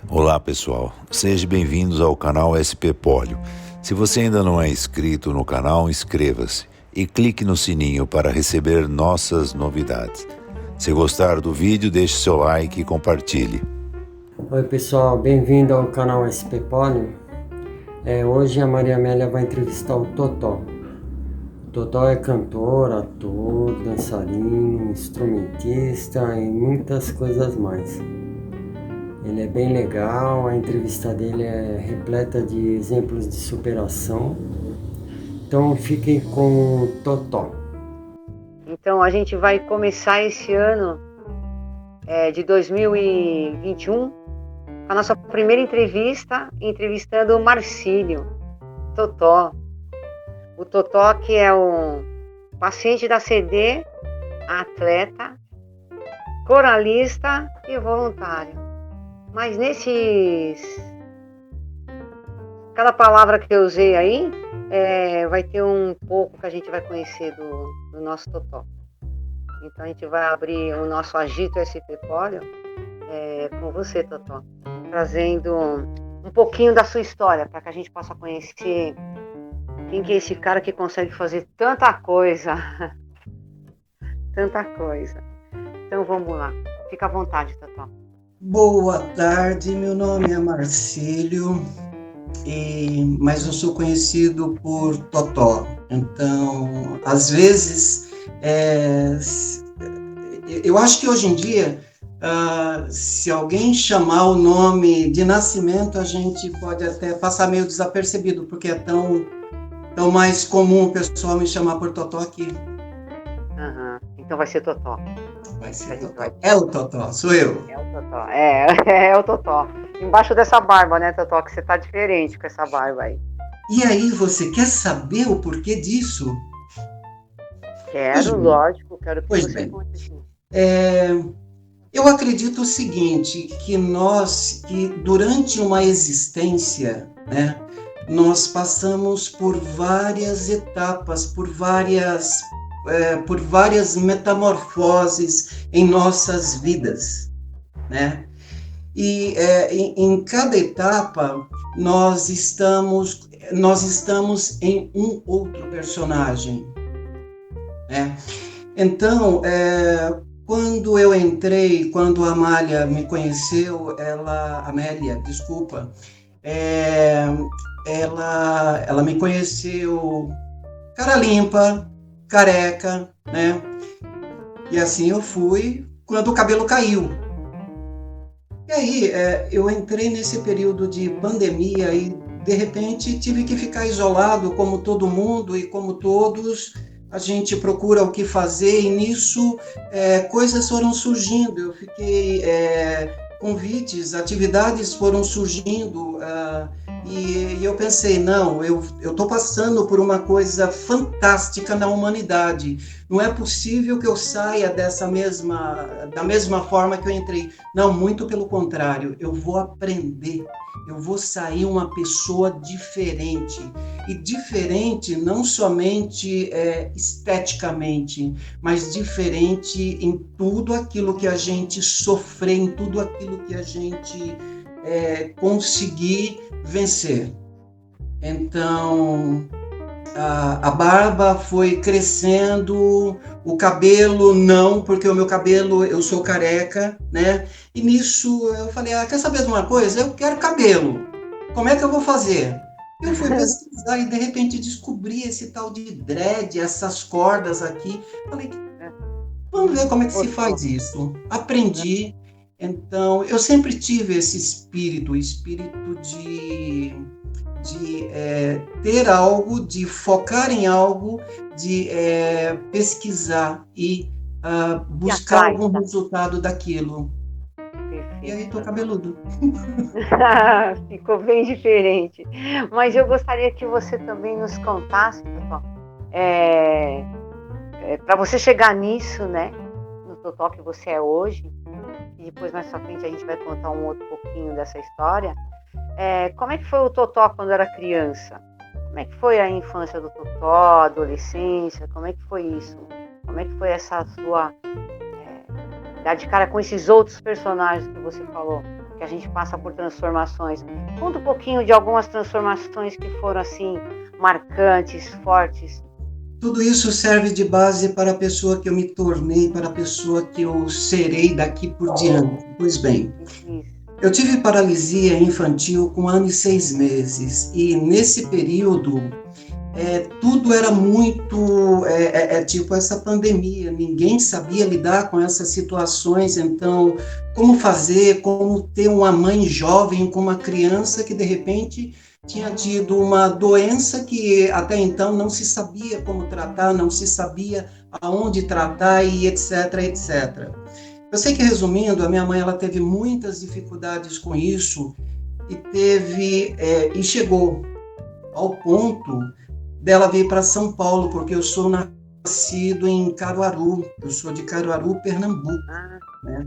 Olá pessoal, sejam bem-vindos ao canal SP Polio. Se você ainda não é inscrito no canal, inscreva-se e clique no sininho para receber nossas novidades. Se gostar do vídeo, deixe seu like e compartilhe. Oi pessoal, bem-vindo ao canal SP Polio. Hoje a Maria Amélia vai entrevistar o Totó. O Totó é cantor, ator, dançarino, instrumentista e muitas coisas mais. Ele é bem legal, a entrevista dele é repleta de exemplos de superação. Então fiquem com o Totó. Então a gente vai começar esse ano de 2021 a nossa primeira entrevista, entrevistando o Marcílio Totó. O Totó, que é um paciente da CD, atleta, coralista e voluntário. Mas cada palavra que eu usei aí, vai ter um pouco que a gente vai conhecer do nosso Totó. Então a gente vai abrir o nosso Agito SP Polio com você, Totó, trazendo um pouquinho da sua história, para que a gente possa conhecer quem que é esse cara que consegue fazer tanta coisa. Tanta coisa. Então vamos lá. Fica à vontade, Totó. Boa tarde, meu nome é Marcílio, mas eu sou conhecido por Totó. Então, às vezes, eu acho que hoje em dia, se alguém chamar o nome de nascimento, a gente pode até passar meio desapercebido, porque é tão mais comum o pessoal me chamar por Totó aqui. Então vai ser Totó. Vai ser Totó. É o Totó, sou eu. É o Totó. É o Totó. Embaixo dessa barba, né, Totó? Que você tá diferente com essa barba aí. E aí, você quer saber o porquê disso? Quero, lógico. Quero que você conte. Eu acredito o seguinte, que durante uma existência, né, nós passamos por várias etapas, por várias metamorfoses em nossas vidas, né? E em cada etapa nós estamos em um outro personagem, né? Então, quando a Amélia me conheceu, ela me conheceu cara limpa, careca, né? E assim eu fui quando o cabelo caiu. E aí eu entrei nesse período de pandemia e de repente tive que ficar isolado como todo mundo e como todos. A gente procura o que fazer e nisso coisas foram surgindo. Eu fiquei convites, atividades foram surgindo e eu pensei, não, eu estou passando por uma coisa fantástica na humanidade. Não é possível que eu saia da mesma forma que eu entrei. Não, muito pelo contrário, eu vou aprender, eu vou sair uma pessoa diferente. E diferente não somente esteticamente, mas diferente em tudo aquilo que a gente sofreu, em tudo aquilo que a gente conseguir vencer. Então, a barba foi crescendo, o cabelo não, porque o meu cabelo, eu sou careca, né? E nisso eu falei, quer saber de uma coisa? Eu quero cabelo. Como é que eu vou fazer? Eu fui pesquisar e de repente descobri esse tal de dread, essas cordas aqui. Falei, vamos ver como é que se faz isso. Aprendi. Então, eu sempre tive esse espírito de ter algo, de focar em algo, de pesquisar e buscar algum resultado daquilo. Perfeito. E aí, tô cabeludo. Ficou bem diferente. Mas eu gostaria que você também nos contasse, Totó, para você chegar nisso, né, no Totó que você é hoje, e depois mais pra frente a gente vai contar um outro pouquinho dessa história. Como é que foi o Totó quando era criança? Como é que foi a infância do Totó, a adolescência? Como é que foi isso? Como é que foi essa sua dar de cara com esses outros personagens que você falou? que a gente passa por transformações. Conta um pouquinho de algumas transformações que foram assim marcantes, fortes. Tudo isso serve de base para a pessoa que eu me tornei, para a pessoa que eu serei daqui por diante. Pois bem, eu tive paralisia infantil com 1 ano e 6 meses, e nesse período tudo era muito tipo essa pandemia, ninguém sabia lidar com essas situações, então como fazer, como ter uma mãe jovem com uma criança que de repente tinha tido uma doença que até então não se sabia como tratar, não se sabia aonde tratar e etc, etc. Eu sei que, resumindo, a minha mãe ela teve muitas dificuldades com isso e chegou ao ponto dela vir para São Paulo, porque eu sou nascido em Caruaru, eu sou de Caruaru, Pernambuco, né?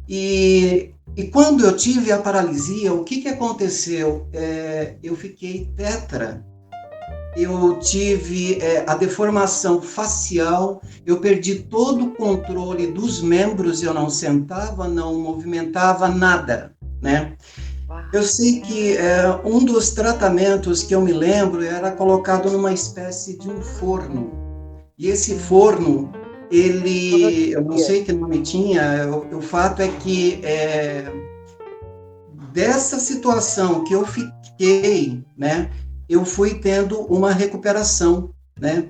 E quando eu tive a paralisia, o que aconteceu? Eu fiquei tetra, eu tive a deformação facial, eu perdi todo o controle dos membros, eu não sentava, não movimentava nada, né? Eu sei que um dos tratamentos que eu me lembro era colocado numa espécie de um forno, e esse forno, eu não sei que nome tinha, o fato é que dessa situação que eu fiquei, né, eu fui tendo uma recuperação, né?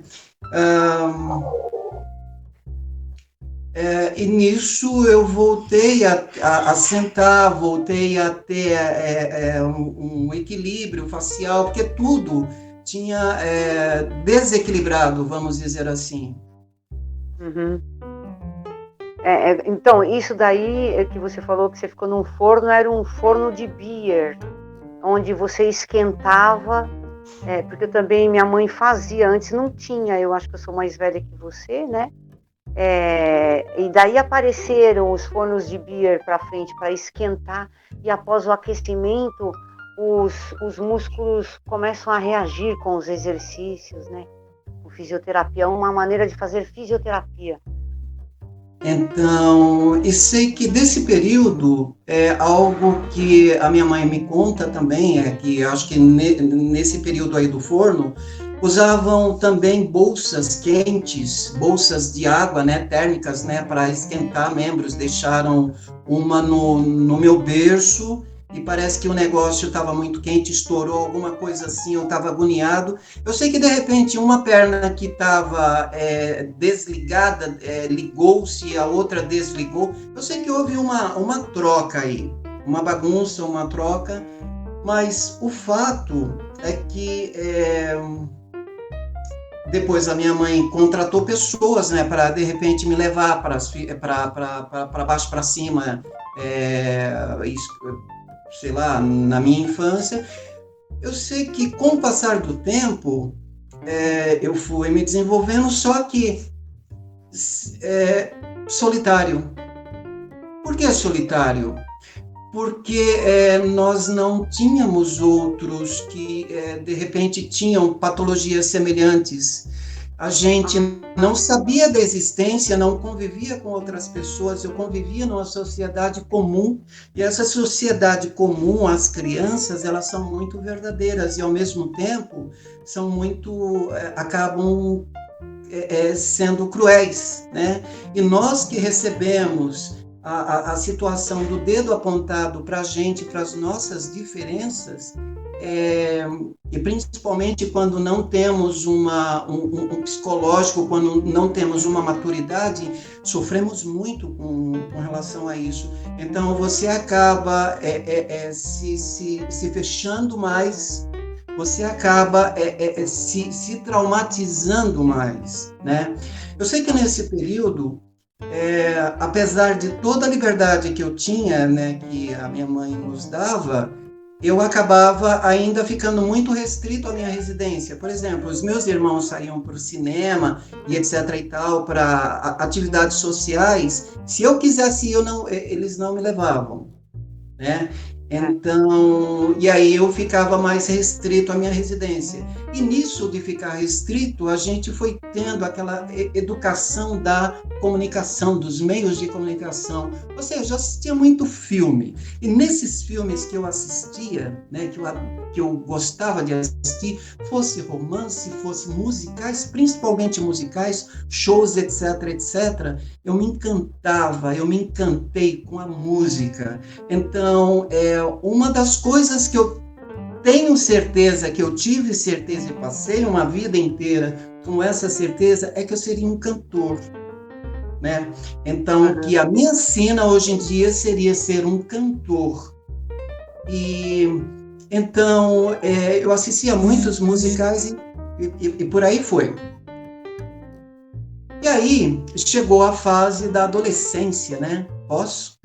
E nisso eu voltei a sentar, voltei a ter um equilíbrio facial, porque tudo tinha desequilibrado, vamos dizer assim. Uhum. Então, isso daí que você falou que você ficou num forno, era um forno de beer, onde você esquentava, porque também minha mãe fazia, antes não tinha, eu acho que eu sou mais velha que você, né? E daí apareceram os fornos de beer para frente para esquentar, e após o aquecimento os músculos começam a reagir com os exercícios, né? Com fisioterapia, uma maneira de fazer fisioterapia. Então, e sei que desse período é algo que a minha mãe me conta também, que acho que nesse período aí do forno, usavam também bolsas quentes, bolsas de água, né, térmicas, né, para esquentar membros, deixaram uma no meu berço, e parece que o negócio estava muito quente, estourou, alguma coisa assim, eu estava agoniado. Eu sei que, de repente, uma perna que estava desligada, ligou-se, a outra desligou. Eu sei que houve uma troca aí, uma bagunça, uma troca, mas o fato é que depois a minha mãe contratou pessoas, né, para, de repente, me levar para baixo, para cima, sei lá, na minha infância. Eu sei que com o passar do tempo eu fui me desenvolvendo, só que solitário. Por que solitário? Porque nós não tínhamos outros que de repente tinham patologias semelhantes. A gente não sabia da existência, não convivia com outras pessoas, eu convivia numa sociedade comum, e essa sociedade comum, as crianças, elas são muito verdadeiras, e ao mesmo tempo são muito, acabam sendo cruéis, né? E nós que recebemos a situação do dedo apontado para a gente, para as nossas diferenças, e principalmente quando não temos um psicológico, quando não temos uma maturidade, sofremos muito com relação a isso. Então você acaba se fechando mais, você acaba se traumatizando mais, né? Eu sei que nesse período, apesar de toda a liberdade que eu tinha, né, que a minha mãe nos dava, eu acabava ainda ficando muito restrito à minha residência. Por exemplo, os meus irmãos saíam para o cinema e etc e tal, para atividades sociais. Se eu quisesse ir, eles não me levavam, né? Então, e aí eu ficava mais restrito à minha residência. E nisso de ficar restrito, a gente foi tendo aquela educação da comunicação, dos meios de comunicação. Ou seja, eu assistia muito filme. E nesses filmes que eu assistia, né, que eu gostava de assistir, fosse romance, fosse musicais, principalmente musicais, shows, etc, etc, eu me encantei com a música. Então, uma das coisas que eu tenho certeza, que eu tive certeza e passei uma vida inteira com essa certeza, é que eu seria um cantor, né? Então, que a minha sina hoje em dia seria ser um cantor. E então, eu assistia muitos musicais e por aí foi. E aí, chegou a fase da adolescência, né? Posso?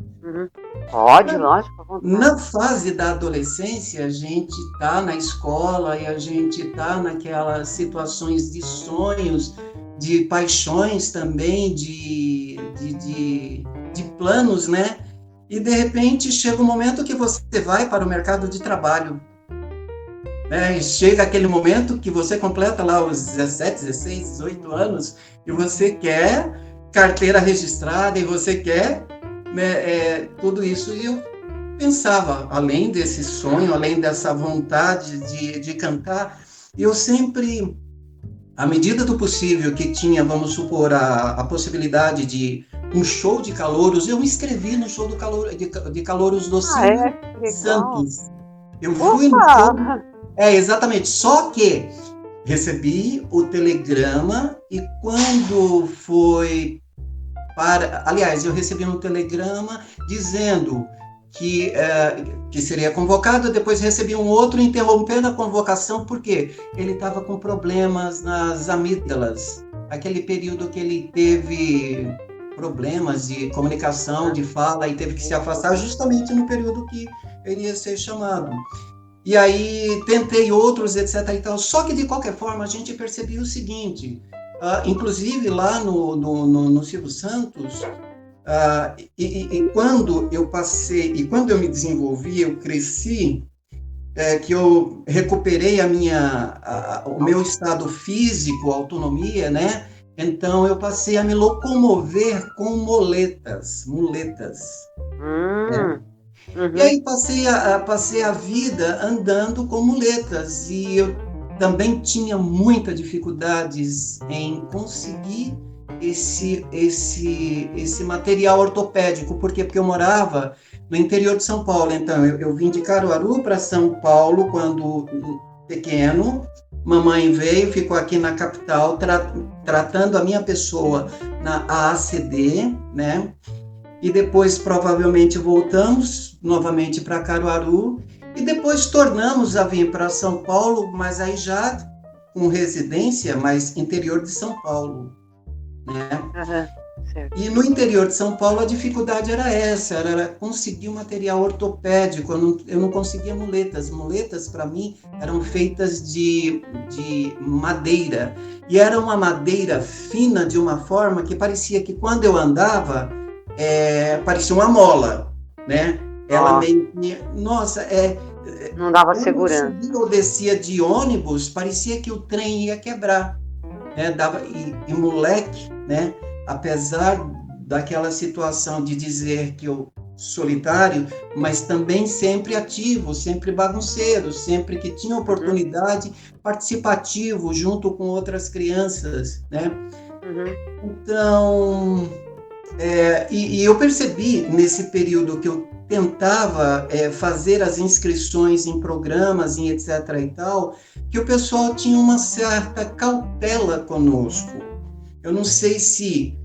Pode, lógico. Na fase da adolescência, a gente está na escola e a gente está naquelas situações de sonhos, de paixões também, de planos, né? E, de repente, chega um momento que você vai para o mercado de trabalho. Né? E chega aquele momento que você completa lá os 17, 16, 18 anos e você quer carteira registrada e você quer, né, tudo isso. E eu pensava, além desse sonho, além dessa vontade de cantar, eu sempre, à medida do possível que tinha, vamos supor, a possibilidade de um show de calouros, eu me inscrevi no show de calouros do Silvio Santos. Eu fui no show. Exatamente. Só que recebi o telegrama e quando foi aliás, eu recebi um telegrama dizendo que seria convocado, depois recebi um outro interrompendo a convocação, porque ele estava com problemas nas amígdalas, aquele período que ele teve problemas de comunicação, de fala, e teve que se afastar justamente no período que ele ia ser chamado. E aí tentei outros, etc. e tal. Só que, de qualquer forma, a gente percebia o seguinte, inclusive lá no Silvio Santos, e quando eu passei, e quando eu me desenvolvi, eu cresci, que eu recuperei o meu estado físico, autonomia, né? Então eu passei a me locomover com muletas. Né? E aí passei a vida andando com muletas, e eu também tinha muitas dificuldades em conseguir esse material ortopédico. Por quê? Porque eu morava no interior de São Paulo. Então, eu vim de Caruaru para São Paulo quando pequeno. Mamãe veio, ficou aqui na capital, tratando a minha pessoa na AACD, né? E depois, provavelmente, voltamos novamente para Caruaru. E depois tornamos a vir para São Paulo, mas aí já com residência, mas interior de São Paulo. Né? E no interior de São Paulo a dificuldade era essa, era conseguir um material ortopédico. Eu não conseguia muletas. Muletas, para mim, eram feitas de madeira, e era uma madeira fina de uma forma que parecia que quando eu andava, parecia uma mola, né? Ela meio que, nossa, não dava segurança. Quando eu descia de ônibus, parecia que o trem ia quebrar. E moleque, né, apesar daquela situação de dizer que eu solitário, mas também sempre ativo, sempre bagunceiro, sempre que tinha oportunidade, participativo, junto com outras crianças, né? Então, e eu percebi nesse período que eu tentava fazer as inscrições em programas, em etc. e tal, que o pessoal tinha uma certa cautela conosco. Eu não sei se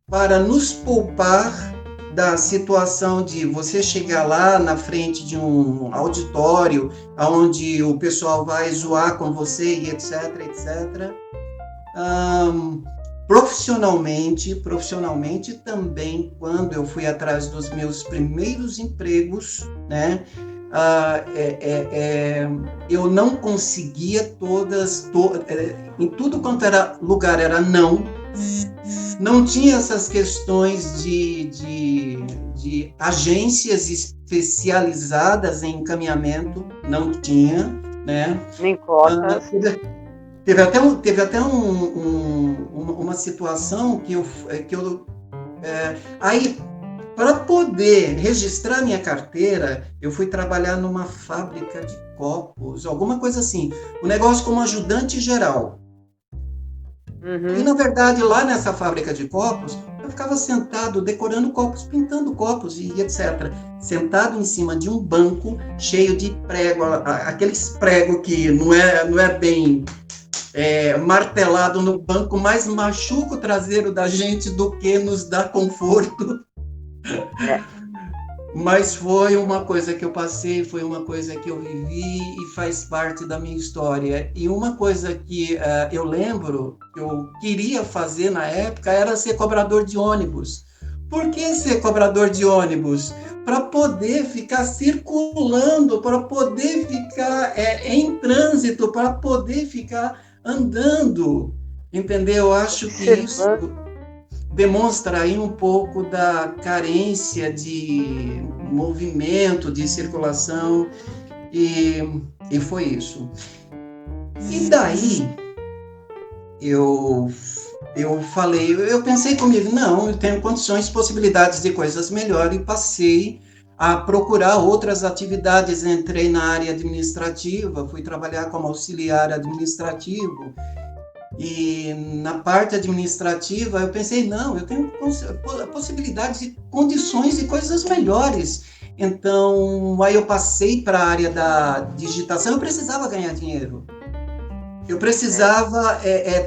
para nos poupar da situação de você chegar lá na frente de um auditório, onde o pessoal vai zoar com você e etc. Profissionalmente também, quando eu fui atrás dos meus primeiros empregos, né, eu não conseguia em tudo quanto era lugar era não tinha essas questões de agências especializadas em encaminhamento, não tinha, né? Nem cotas. Teve até uma situação aí, para poder registrar minha carteira, eu fui trabalhar numa fábrica de copos, alguma coisa assim, um negócio como ajudante geral. Uhum. E, na verdade, lá nessa fábrica de copos, eu ficava sentado, decorando copos, pintando copos e etc. Sentado em cima de um banco cheio de prego, aqueles pregos que não é bem martelado no banco, mas machuca o traseiro da gente do que nos dá conforto. Mas foi uma coisa que eu passei, foi uma coisa que eu vivi e faz parte da minha história. E uma coisa que eu lembro, que eu queria fazer na época, era ser cobrador de ônibus. Por que ser cobrador de ônibus? Para poder ficar circulando, para poder ficar em trânsito, para poder ficar andando. Entendeu? Eu acho que isso demonstra aí um pouco da carência de movimento, de circulação, e foi isso. E daí, eu pensei comigo, não, eu tenho condições, possibilidades de coisas melhores, e passei a procurar outras atividades. Entrei na área administrativa, fui trabalhar como auxiliar administrativo. E na parte administrativa eu pensei, não, eu tenho possibilidades de condições e coisas melhores. Então, aí eu passei para a área da digitação. Eu precisava ganhar dinheiro. Eu precisava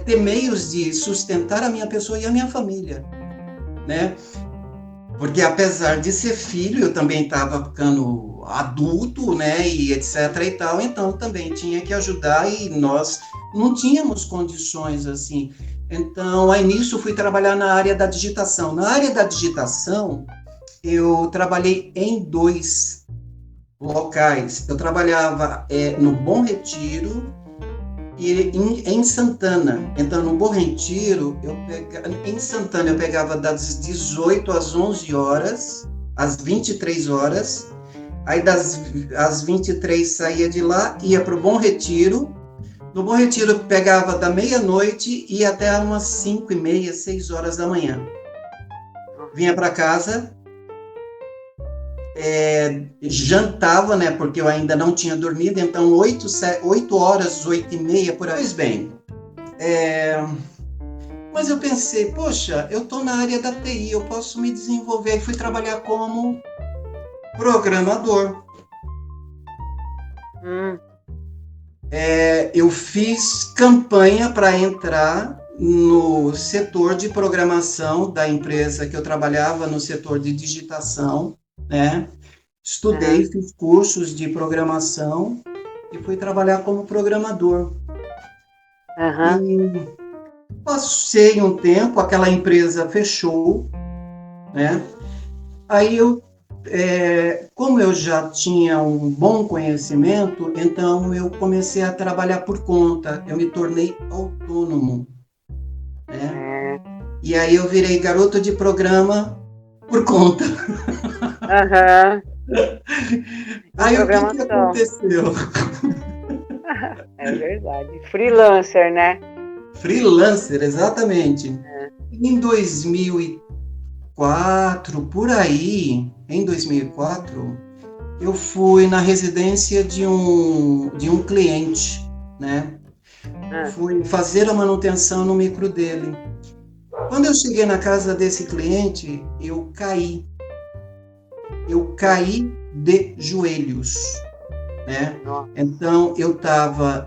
ter meios de sustentar a minha pessoa e a minha família, né? Porque apesar de ser filho, eu também estava ficando adulto, né, e etc e tal, então também tinha que ajudar, e nós não tínhamos condições assim. Então, aí nisso fui trabalhar na área da digitação. Na área da digitação, eu trabalhei em 2 locais. Eu trabalhava no Bom Retiro e em Santana. Então, no Bom Retiro, em Santana eu pegava das 18 às 11 horas, às 23 horas. Aí, às 23 saía de lá, ia para o Bom Retiro. No Bom Retiro, pegava da meia-noite e até umas 5h30, 6 horas da manhã. Vinha para casa, jantava, né, porque eu ainda não tinha dormido, então 8 horas, 8h30, por aí. Pois bem, mas eu pensei, poxa, eu estou na área da TI, eu posso me desenvolver. E fui trabalhar como programador. Eu fiz campanha para entrar no setor de programação da empresa que eu trabalhava, no setor de digitação, né? Estudei, fiz cursos de programação e fui trabalhar como programador. E passei um tempo, aquela empresa fechou, né? Aí como eu já tinha um bom conhecimento, então eu comecei a trabalhar por conta, eu me tornei autônomo, né? E aí eu virei garoto de programa por conta. Aí o que aconteceu? É verdade. Freelancer, né? Freelancer, exatamente. Em 2004, por aí, em 2004, eu fui na residência de um cliente, né? Fui fazer a manutenção no micro dele. Quando eu cheguei na casa desse cliente, eu caí de joelhos, né? Então, eu estava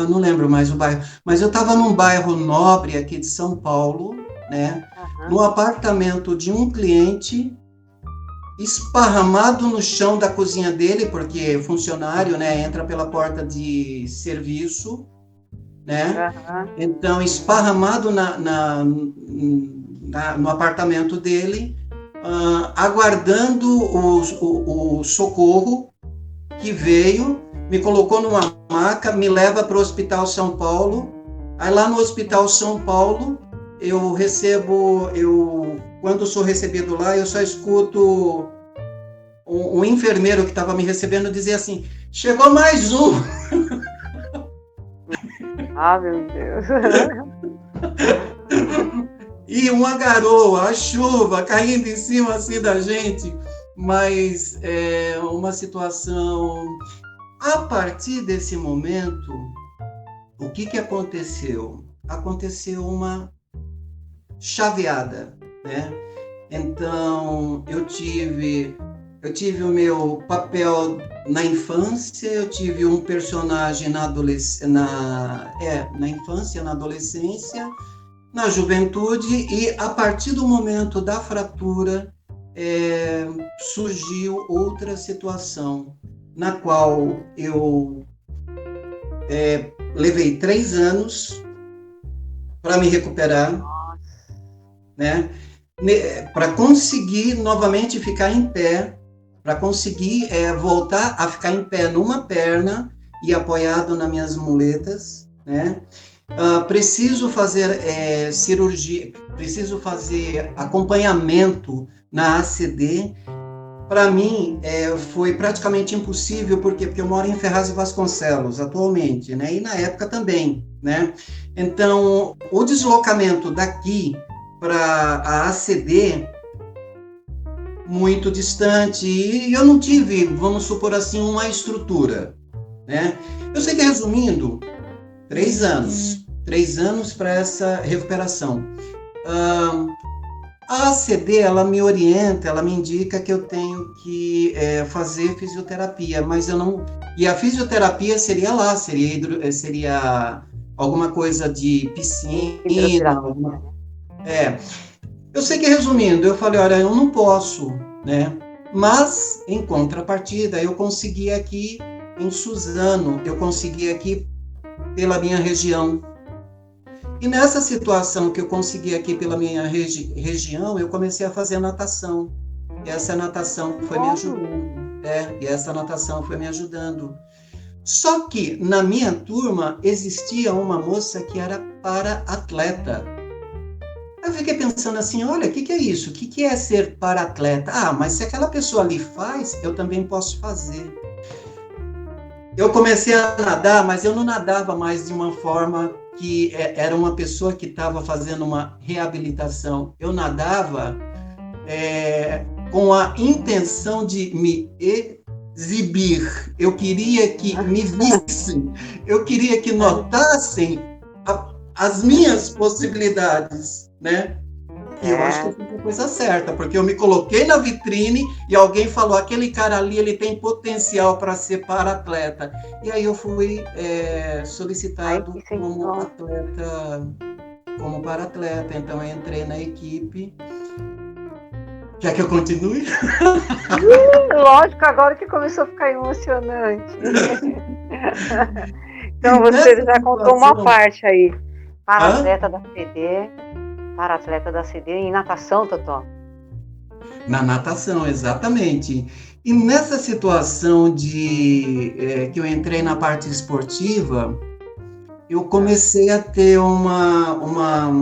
não lembro mais o bairro, mas eu estava num bairro nobre aqui de São Paulo, né? No apartamento de um cliente, esparramado no chão da cozinha dele, porque funcionário, né, entra pela porta de serviço, né? Então, esparramado no apartamento dele, aguardando o socorro que veio, me colocou numa maca, me leva para o Hospital São Paulo. Aí lá no Hospital São Paulo, quando sou recebido lá, eu só escuto um enfermeiro que estava me recebendo dizer assim: chegou mais um. Ah, meu Deus. E uma garoa, a chuva caindo em cima assim da gente, mas é uma situação. A partir desse momento, o que aconteceu? Aconteceu uma chaveada, né? Então, eu tive o meu papel na infância, eu tive um personagem na infância, na adolescência, na juventude, e a partir do momento da fratura, surgiu outra situação, na qual eu levei 3 anos para me recuperar, né? Para conseguir novamente ficar em pé, para conseguir voltar a ficar em pé numa perna e apoiado nas minhas muletas, né? Preciso fazer cirurgia, preciso fazer acompanhamento na ACD. Para mim, foi praticamente impossível, porque eu moro em Ferraz de Vasconcelos atualmente, né? E na época também, né? Então, o deslocamento daqui para a ACD, muito distante, e eu não tive, vamos supor assim, uma estrutura, né? Eu sei que, resumindo, 3 anos. 3 anos para essa recuperação. A ACD, ela me orienta, ela me indica que eu tenho que fazer fisioterapia, mas eu não... E a fisioterapia seria lá, seria alguma coisa de piscina. Eu sei que, resumindo, eu falei, olha, eu não posso, né? Mas, em contrapartida, eu consegui aqui em Suzano, eu consegui aqui pela minha região. E nessa situação que eu consegui aqui pela minha região, eu comecei a fazer natação. E essa natação foi me ajudando. Só que na minha turma existia uma moça que era para-atleta. Eu fiquei pensando assim, olha, o que é isso? O que é ser para-atleta? Mas se aquela pessoa ali faz, eu também posso fazer. Eu comecei a nadar, mas eu não nadava mais de uma forma que era uma pessoa que estava fazendo uma reabilitação. Eu nadava com a intenção de me exibir. Eu queria que me vissem, eu queria que notassem as minhas possibilidades, né? E eu acho que eu fiz a coisa certa, porque eu me coloquei na vitrine e alguém falou, aquele cara ali, ele tem potencial para ser para-atleta. E aí eu fui solicitado como para-atleta. Então eu entrei na equipe. Quer que eu continue? Lógico, agora que começou a ficar emocionante. Então você já contou uma parte aí. Para-atleta da CD. Para-atleta da CD em natação, Totó? Na natação, exatamente. E nessa situação que eu entrei na parte esportiva, eu comecei a ter uma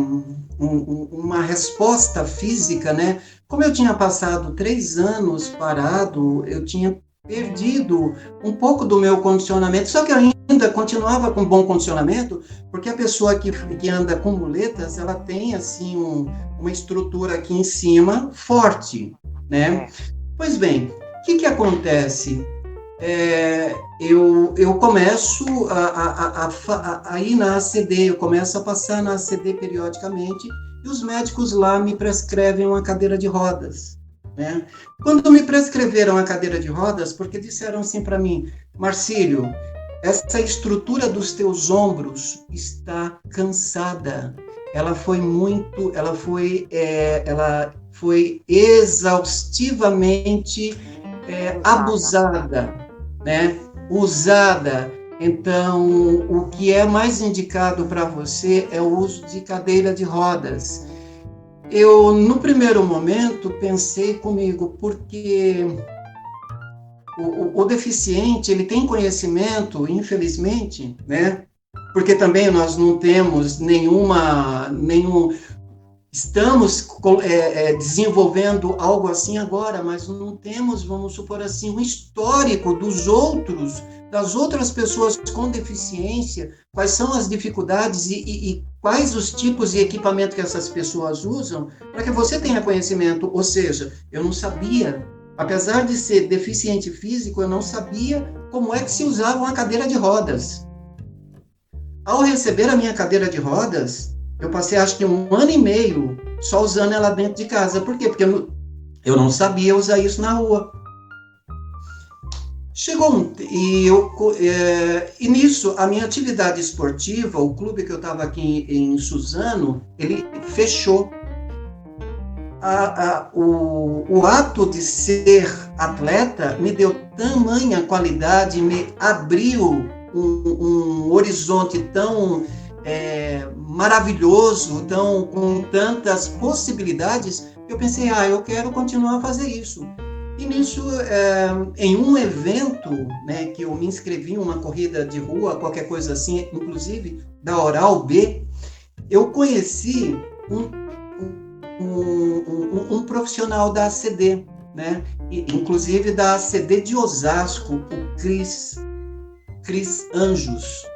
resposta física, né? Como eu tinha passado 3 anos parado, eu tinha perdido um pouco do meu condicionamento, só que eu ainda continuava com bom condicionamento, porque a pessoa que anda com muletas, ela tem assim uma estrutura aqui em cima forte, né? Pois bem, o que acontece? Eu começo a ir na ACD, eu começo a passar na ACD periodicamente, e os médicos lá me prescrevem uma cadeira de rodas, né? Quando me prescreveram a cadeira de rodas, porque disseram assim para mim, Marcílio, essa estrutura dos teus ombros está cansada, ela foi exaustivamente abusada, né? Usada. Então, o que é mais indicado para você é o uso de cadeira de rodas. Eu, no primeiro momento, pensei comigo, porque o deficiente, ele tem conhecimento, infelizmente, né? Porque também nós não temos estamos desenvolvendo algo assim agora, mas não temos, vamos supor assim, um histórico das outras pessoas com deficiência, quais são as dificuldades e quais os tipos de equipamento que essas pessoas usam, para que você tenha conhecimento. Ou seja, eu não sabia, apesar de ser deficiente físico, eu não sabia como é que se usava uma cadeira de rodas. Ao receber a minha cadeira de rodas, eu passei acho que 1 ano e meio só usando ela dentro de casa. Por quê? Porque eu não sabia usar isso na rua. Chegou e nisso, a minha atividade esportiva, o clube que eu estava aqui em Suzano, ele fechou. O ato de ser atleta me deu tamanha qualidade, me abriu um horizonte tão maravilhoso, com tantas possibilidades, eu pensei, eu quero continuar a fazer isso. E nisso, em um evento, né, que eu me inscrevi em uma corrida de rua, qualquer coisa assim, inclusive da Oral B, eu conheci um profissional da ACD, né, inclusive da ACD de Osasco, o Cris Anjos.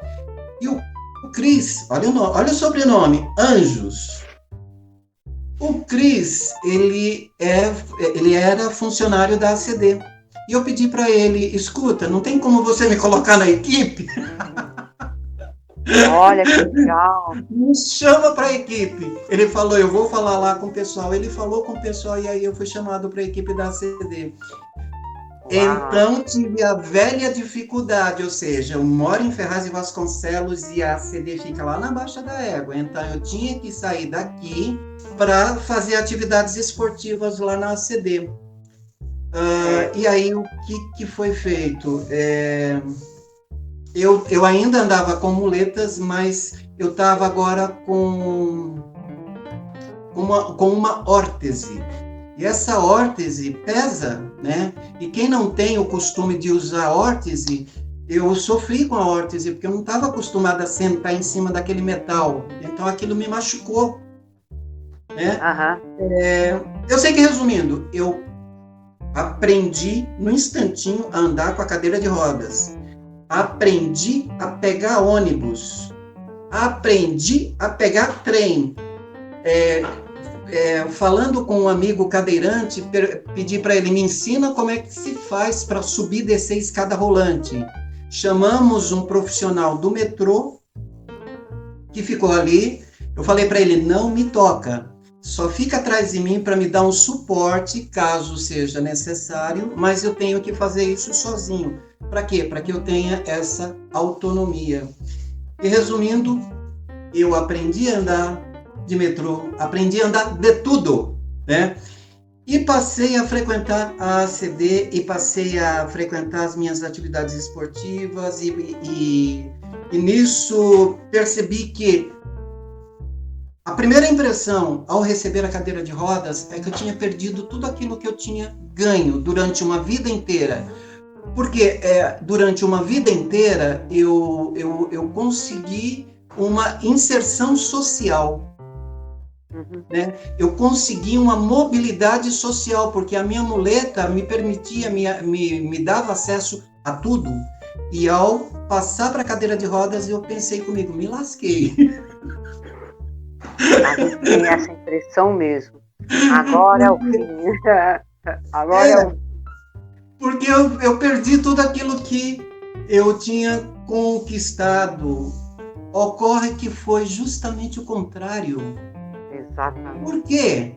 E o Cris, olha o sobrenome, Anjos. O Cris, ele era funcionário da ACD. E eu pedi para ele, escuta, não tem como você me colocar na equipe? Olha que legal. Me chama para a equipe. Ele falou, eu vou falar lá com o pessoal. Ele falou com o pessoal e aí eu fui chamado para a equipe da ACD. Então, tive a velha dificuldade, ou seja, eu moro em Ferraz de Vasconcelos e a ACD fica lá na Baixa da Égua. Então, eu tinha que sair daqui para fazer atividades esportivas lá na ACD. E aí, o que foi feito? Eu ainda andava com muletas, mas eu estava agora com uma órtese. E essa órtese pesa, né? E quem não tem o costume de usar órtese, eu sofri com a órtese, porque eu não estava acostumada a sentar em cima daquele metal. Então aquilo me machucou, né? Eu sei que, resumindo, eu aprendi no instantinho a andar com a cadeira de rodas. Aprendi a pegar ônibus. Aprendi a pegar trem. Falando com um amigo cadeirante, pedi para ele, me ensina como é que se faz para subir e descer escada rolante. Chamamos um profissional do metrô, que ficou ali. Eu falei para ele, não me toca, só fica atrás de mim para me dar um suporte, caso seja necessário, mas eu tenho que fazer isso sozinho. Para quê? Para que eu tenha essa autonomia. E resumindo, eu aprendi a andar de metrô, aprendi a andar de tudo, né? E passei a frequentar a ACD e passei a frequentar as minhas atividades esportivas e nisso percebi que a primeira impressão ao receber a cadeira de rodas é que eu tinha perdido tudo aquilo que eu tinha ganho durante uma vida inteira. Porque durante uma vida inteira eu consegui uma inserção social. Né? Eu consegui uma mobilidade social, porque a minha muleta me permitia, me dava acesso a tudo. E ao passar para a cadeira de rodas, eu pensei comigo, me lasquei. A gente tem essa impressão mesmo. Agora é o fim. Agora é o fim. Porque eu perdi tudo aquilo que eu tinha conquistado. Ocorre que foi justamente o contrário. Exatamente. Por quê?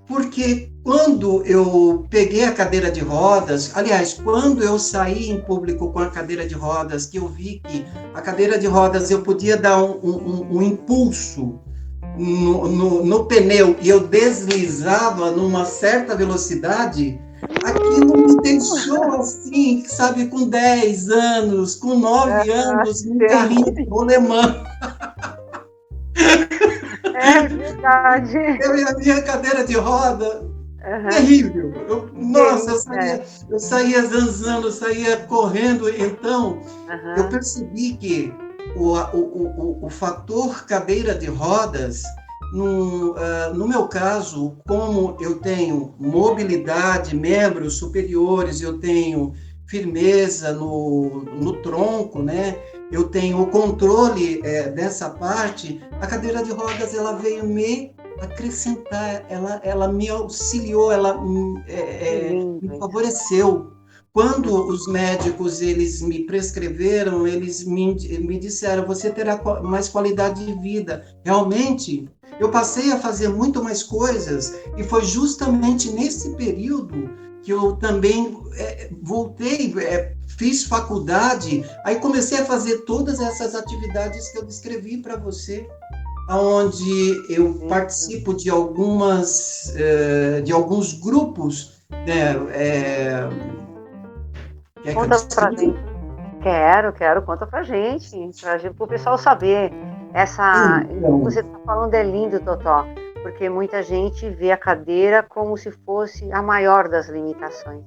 Porque quando eu peguei a cadeira de rodas, aliás, quando eu saí em público com a cadeira de rodas, que eu vi que a cadeira de rodas eu podia dar um impulso no pneu e eu deslizava numa certa velocidade, aquilo me deixou assim, sabe, com 10 anos, com 9 anos, num carrinho de rolemã. É verdade. A minha cadeira de roda, terrível. Eu saía zanzando, saía correndo. Então, eu percebi que o fator cadeira de rodas, No meu caso, como eu tenho mobilidade, membros superiores, eu tenho firmeza no tronco, né? Eu tenho o controle dessa parte, a cadeira de rodas ela veio me acrescentar, ela me auxiliou, ela me favoreceu. Quando os médicos eles me prescreveram, eles me disseram, você terá mais qualidade de vida. Realmente, eu passei a fazer muito mais coisas e foi justamente nesse período que eu também voltei, fiz faculdade, aí comecei a fazer todas essas atividades que eu descrevi para você, onde eu participo de alguns grupos, né? Conta pra gente. Quero, conta pra gente, para o pessoal saber. O que você está falando é lindo, Totó, porque muita gente vê a cadeira como se fosse a maior das limitações.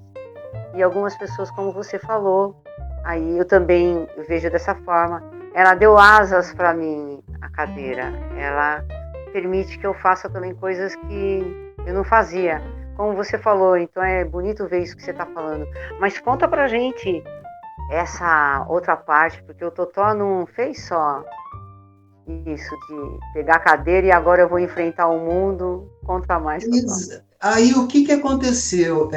E algumas pessoas, como você falou, aí eu também vejo dessa forma, ela deu asas para mim, a cadeira. Ela permite que eu faça também coisas que eu não fazia. Como você falou, então é bonito ver isso que você está falando. Mas conta pra gente essa outra parte, porque o Totó não fez só isso de pegar a cadeira e agora eu vou enfrentar o mundo. Conta mais, Totó. Aí o que aconteceu?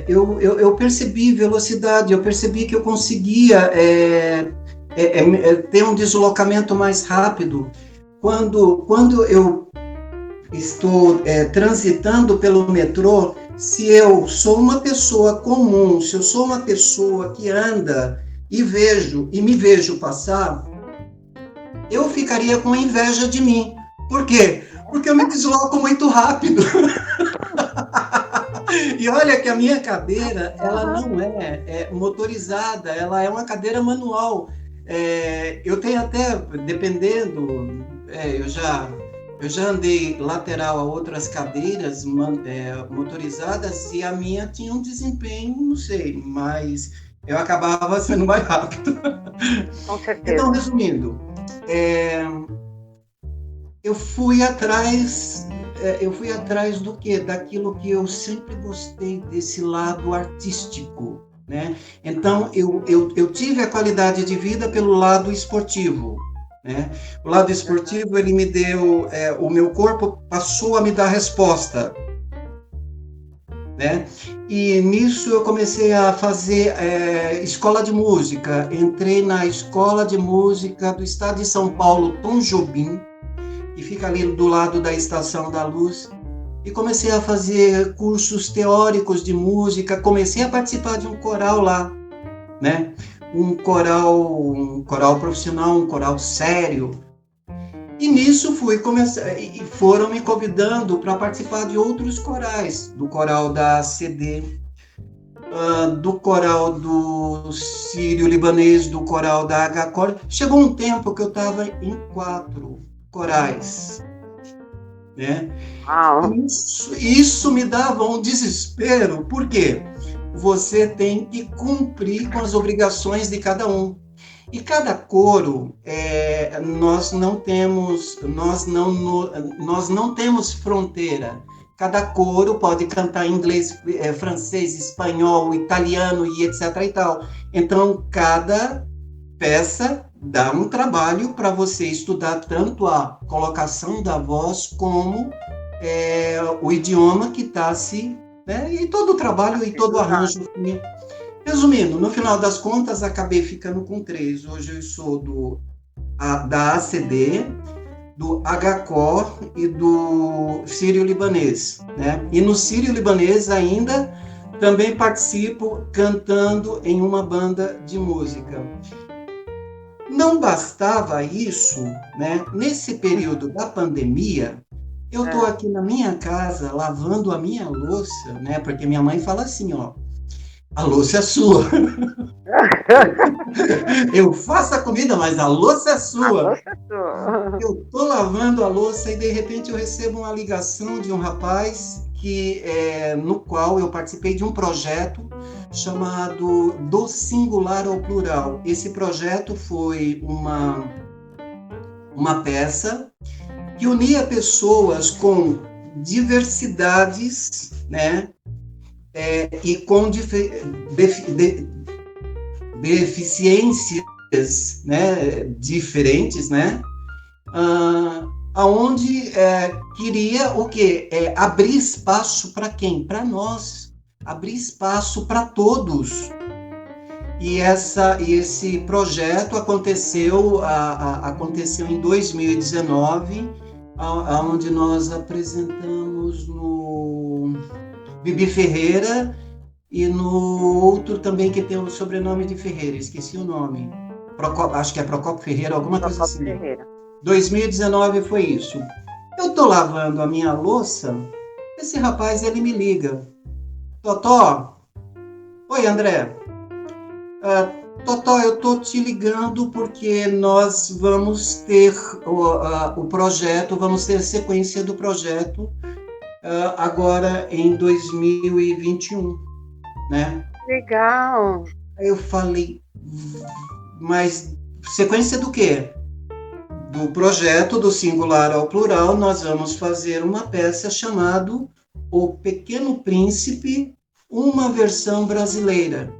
Eu percebi velocidade, eu percebi que eu conseguia ter um deslocamento mais rápido. Quando eu estou transitando pelo metrô, se eu sou uma pessoa comum, se eu sou uma pessoa que anda e me vejo passar, eu ficaria com inveja de mim. Por quê? Porque eu me desloco muito rápido. E olha que a minha cadeira, ela não é motorizada, ela é uma cadeira manual. Eu tenho até, dependendo, eu já andei lateral a outras cadeiras motorizadas e a minha tinha um desempenho, não sei, mas eu acabava sendo mais rápido. Com certeza. Então, resumindo, eu fui atrás do quê? Daquilo que eu sempre gostei, desse lado artístico, né? Então, eu tive a qualidade de vida pelo lado esportivo, né? O lado esportivo, ele me deu, o meu corpo passou a me dar resposta, né? E nisso eu comecei a fazer escola de música. Entrei na escola de música do estado de São Paulo, Tom Jobim, que fica ali do lado da Estação da Luz, e comecei a fazer cursos teóricos de música, comecei a participar de um coral lá, né? Um coral profissional, um coral sério. E nisso foram me convidando para participar de outros corais, do coral da ACD, do coral do Sírio-Libanês, do coral da H-Cor. Chegou um tempo que eu estava em 4 corais, né? Isso me dava um desespero, por quê? Você tem que cumprir com as obrigações de cada um. E cada coro, nós não temos fronteira. Cada coro pode cantar inglês, francês, espanhol, italiano e etc. e tal. Então, cada peça dá um trabalho para você estudar tanto a colocação da voz como o idioma que está se... Né? E todo o trabalho e todo o arranjo. Resumindo, no final das contas, acabei ficando com 3. Hoje eu sou da ACD, do HCOR e do Sírio-Libanês, né? E no Sírio-Libanês ainda também participo cantando em uma banda de música. Não bastava isso, né? Nesse período da pandemia, eu estou aqui na minha casa lavando a minha louça, né? Porque minha mãe fala assim, ó, a louça é sua. Eu faço a comida, mas a louça é sua. Eu estou lavando a louça e de repente eu recebo uma ligação de um rapaz no qual eu participei de um projeto chamado Do Singular ao Plural. Esse projeto foi uma peça que unia pessoas com diversidades, né, e com deficiências, né, diferentes, né, aonde queria o quê? Abrir espaço para quem? Para nós, abrir espaço para todos. E esse projeto aconteceu em 2019, onde nós apresentamos no Bibi Ferreira e no outro também que tem o sobrenome de Ferreira, esqueci o nome. Acho que é Procópio Ferreira, alguma coisa assim. Ferreira. 2019 foi isso. Eu estou lavando a minha louça, esse rapaz ele me liga. Totó, oi André. Totó, eu estou te ligando porque nós vamos ter o projeto, vamos ter a sequência do projeto agora em 2021, né? Legal. Aí eu falei, mas sequência do quê? Do projeto do singular ao plural, nós vamos fazer uma peça chamada O Pequeno Príncipe, uma versão brasileira.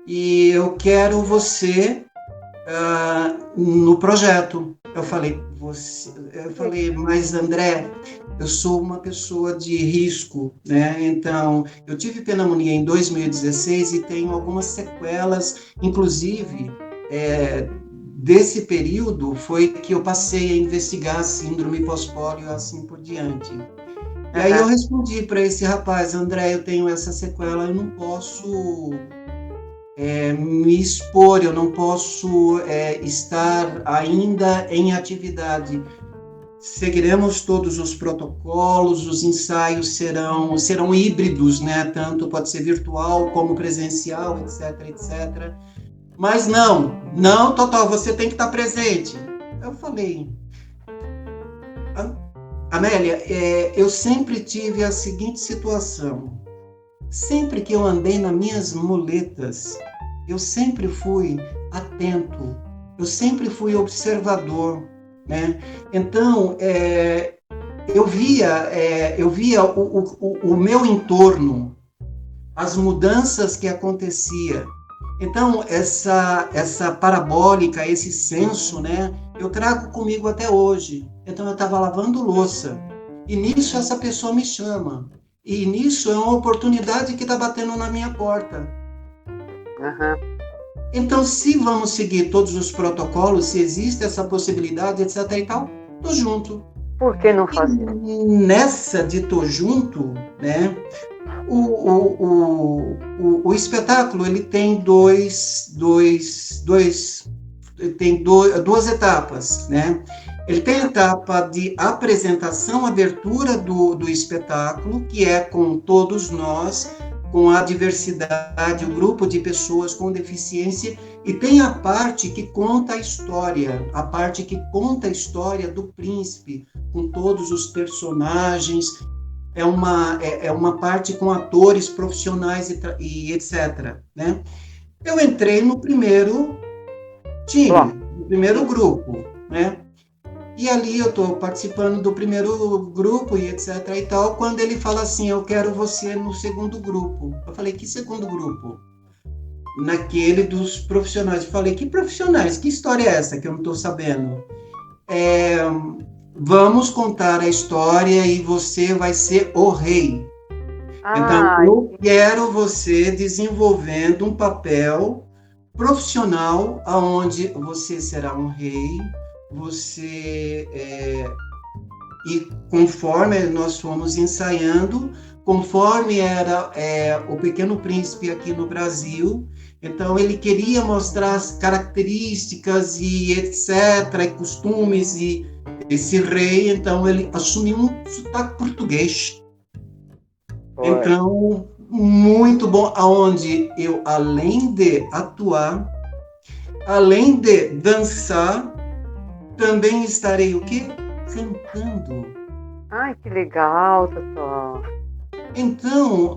E eu quero você no projeto. Eu falei, mas André, eu sou uma pessoa de risco, né? Então, eu tive pneumonia em 2016 e tenho algumas sequelas, inclusive, desse período foi que eu passei a investigar a síndrome pós-pólio e assim por diante. E aí eu respondi para esse rapaz, André, eu tenho essa sequela, eu não posso me expor, eu não posso estar ainda em atividade. Seguiremos todos os protocolos, os ensaios serão híbridos, né? Tanto pode ser virtual como presencial, etc, etc. Mas não, Totó, você tem que estar presente. Eu falei, Amélia, eu sempre tive a seguinte situação. Sempre que eu andei nas minhas muletas, eu sempre fui atento, eu sempre fui observador, né? Então, eu via o meu entorno, as mudanças que aconteciam. Então, essa parabólica, esse senso, né, eu trago comigo até hoje. Então, eu estava lavando louça, e nisso essa pessoa me chama. E nisso é uma oportunidade que está batendo na minha porta. Então, se vamos seguir todos os protocolos, se existe essa possibilidade, etc. e tal, tô junto. Por que não fazer? Nessa de tô junto, né? O espetáculo ele tem duas etapas, né? Ele tem a etapa de apresentação, abertura do espetáculo, que é com todos nós, com a diversidade, o grupo de pessoas com deficiência, e tem a parte que conta a história do príncipe, com todos os personagens. É uma parte com atores profissionais e etc, né? Eu entrei no primeiro time, no primeiro grupo, né? E ali eu estou participando do primeiro grupo e etc e tal, quando ele fala assim, eu quero você no segundo grupo. Eu falei, que segundo grupo? Naquele dos profissionais. Eu falei, que profissionais? Que história é essa que eu não estou sabendo? Vamos contar a história e você vai ser o rei. Então, eu quero você desenvolvendo um papel profissional onde você será um rei, e conforme nós fomos ensaiando, conforme era o Pequeno Príncipe aqui no Brasil, então ele queria mostrar as características e etc, e costumes, e esse rei, então ele assumiu um sotaque português. Então, muito bom, aonde eu, além de atuar, além de dançar, também estarei o quê? Cantando. Ai, que legal, Totó. Então,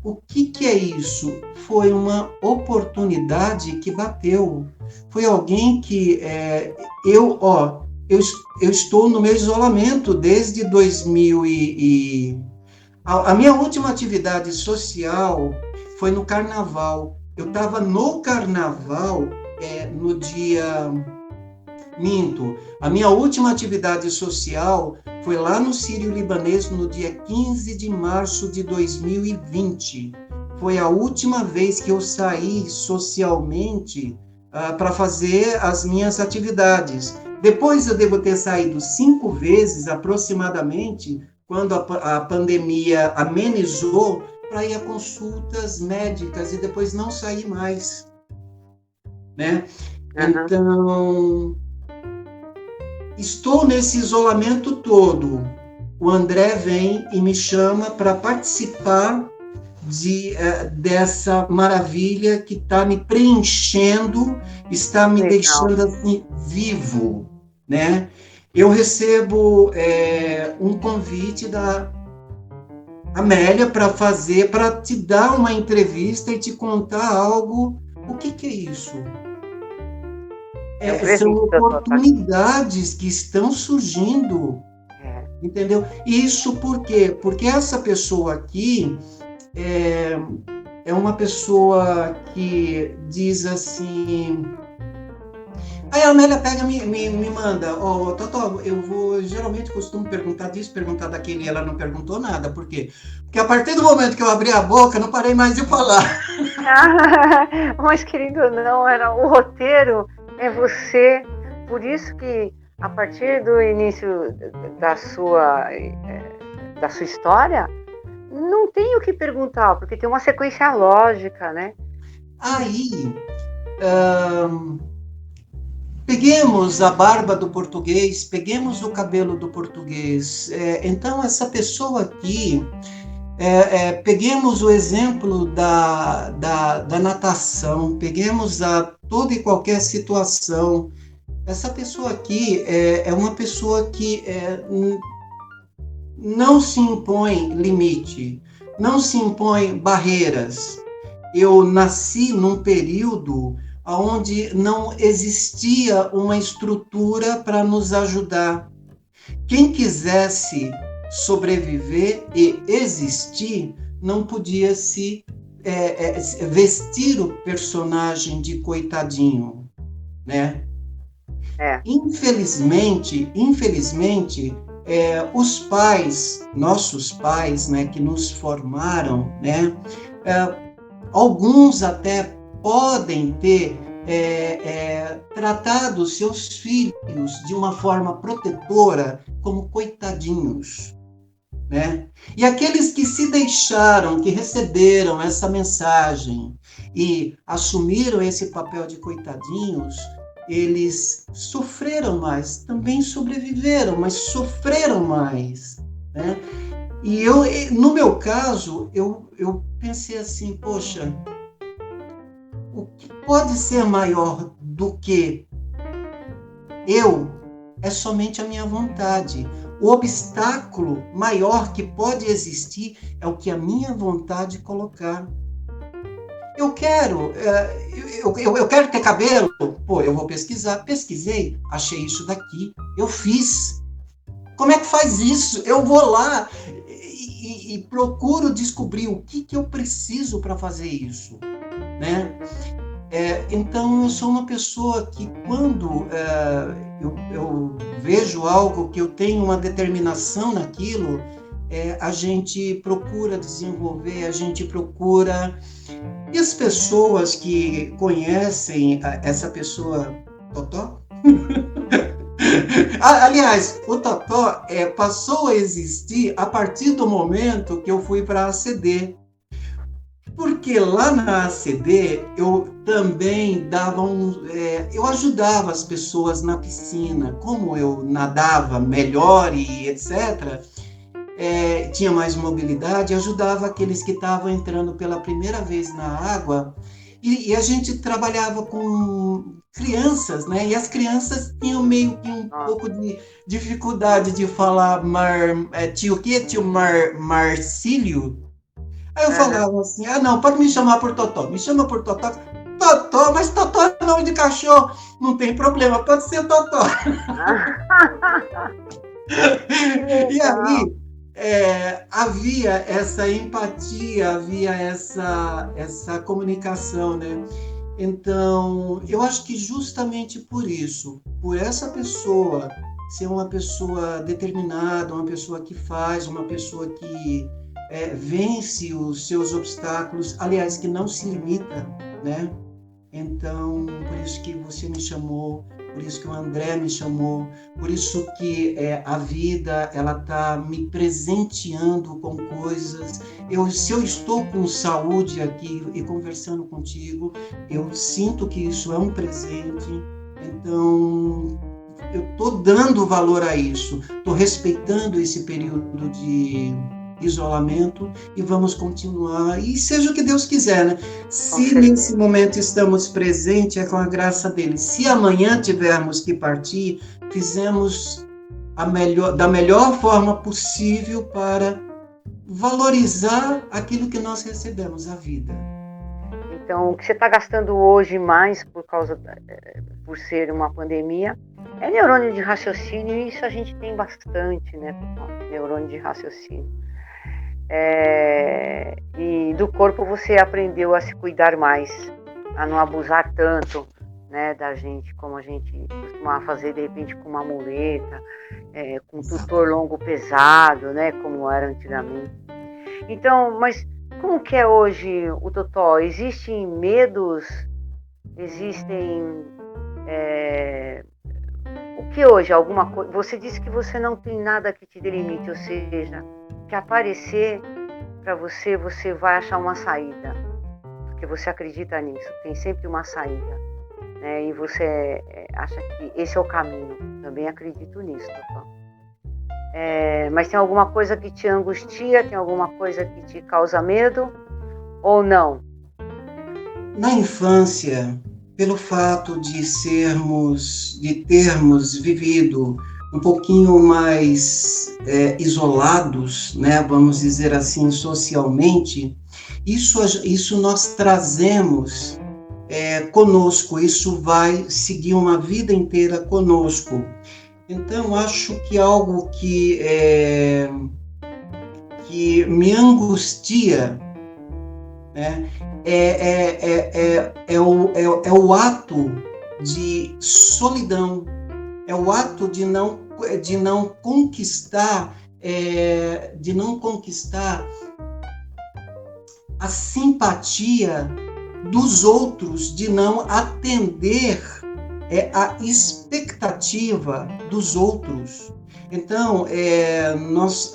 o que é isso? Foi uma oportunidade que bateu. Foi alguém que eu estou no meu isolamento desde 2000 a minha última atividade social foi no carnaval. Eu estava no carnaval no dia... Minto. A minha última atividade social foi lá no Sírio-Libanês no dia 15 de março de 2020. Foi a última vez que eu saí socialmente para fazer as minhas atividades. Depois eu devo ter saído 5 vezes aproximadamente, quando a pandemia amenizou, para ir a consultas médicas e depois não saí mais, né? Então, estou nesse isolamento todo. O André vem e me chama para participar dessa maravilha que está me preenchendo, está me deixando assim vivo, né? Eu recebo um convite da Amélia para te dar uma entrevista e te contar algo. O que é isso? São oportunidades que estão surgindo, entendeu? Isso por quê? Porque essa pessoa aqui é uma pessoa que diz assim... Aí a Amélia pega e me manda, Totó, geralmente costumo perguntar disso, perguntar daquele, e ela não perguntou nada. Por quê? Porque a partir do momento que eu abri a boca, não parei mais de falar. Mas, querido, não, era o roteiro, é você. Por isso que, a partir do início da sua história, não tem o que perguntar, porque tem uma sequência lógica, né? Aí... peguemos a barba do português, peguemos o cabelo do português. Então, essa pessoa aqui, peguemos o exemplo da natação, peguemos toda e qualquer situação. Essa pessoa aqui é uma pessoa que não se impõe limite, não se impõe barreiras. Eu nasci num período onde não existia uma estrutura para nos ajudar. Quem quisesse sobreviver e existir, não podia se vestir o personagem de coitadinho, né? Infelizmente, os pais, nossos pais, né, que nos formaram, né, alguns até podem ter tratado seus filhos de uma forma protetora como coitadinhos, né? E aqueles que se deixaram, que receberam essa mensagem e assumiram esse papel de coitadinhos, eles sofreram mais, também sobreviveram, mas sofreram mais, né? E no meu caso, eu pensei assim, poxa, o que pode ser maior do que eu é somente a minha vontade. O obstáculo maior que pode existir é o que a minha vontade colocar. Eu quero ter cabelo? Pô, eu vou pesquisar. Pesquisei, achei isso daqui, eu fiz. Como é que faz isso? Eu vou lá e procuro descobrir o que eu preciso para fazer isso, né? Então, eu sou uma pessoa que, quando eu vejo algo que eu tenho uma determinação naquilo, a gente procura desenvolver, a gente procura... E as pessoas que conhecem essa pessoa, Totó? Aliás, o Totó passou a existir a partir do momento que eu fui para a ACD. Porque lá na ACD eu também eu ajudava as pessoas na piscina. Como eu nadava melhor e etc., tinha mais mobilidade, ajudava aqueles que estavam entrando pela primeira vez na água. E a gente trabalhava com crianças, né? E as crianças tinham meio que um pouco de dificuldade de falar tio Marcílio. Aí eu falava assim, não, pode me chamar por Totó, me chama por Totó. Totó, mas Totó é nome de cachorro. Não tem problema, pode ser Totó. E aí, havia essa empatia, havia essa comunicação, né? Então, eu acho que justamente por isso, por essa pessoa ser uma pessoa determinada, uma pessoa que faz, uma pessoa que vence os seus obstáculos, aliás, que não se limita, né? Então, por isso que você me chamou, por isso que o André me chamou, por isso que a vida, ela está me presenteando com coisas. Se eu estou com saúde aqui e conversando contigo, eu sinto que isso é um presente. Então, eu estou dando valor a isso, estou respeitando esse período de isolamento e vamos continuar, e seja o que Deus quiser, né? Se nesse momento estamos presentes, é com a graça dele. Se amanhã tivermos que partir, fizemos da melhor forma possível para valorizar aquilo que nós recebemos, a vida. Então, o que você está gastando hoje mais por ser uma pandemia é neurônio de raciocínio, e isso a gente tem bastante, né? Neurônio de raciocínio. E do corpo você aprendeu a se cuidar mais, a não abusar tanto, né, da gente, como a gente costumava fazer de repente com uma muleta, com tutor longo pesado, né, como era antigamente. Então, mas como que é hoje o Totó? Existem medos? Existem... o que hoje? Alguma coisa? Você disse que você não tem nada que te delimite, ou seja, que aparecer para você, você vai achar uma saída, porque você acredita nisso, tem sempre uma saída, né? E você acha que esse é o caminho. Também acredito nisso, Totó. Mas tem alguma coisa que te angustia, tem alguma coisa que te causa medo, ou não? Na infância, pelo fato de termos vivido um pouquinho mais isolados, né, vamos dizer assim, socialmente, isso nós trazemos conosco, isso vai seguir uma vida inteira conosco. Então, acho que algo que me angustia, né, é o ato de solidão, é o ato de não conquistar a simpatia dos outros, de não atender a expectativa dos outros. Então,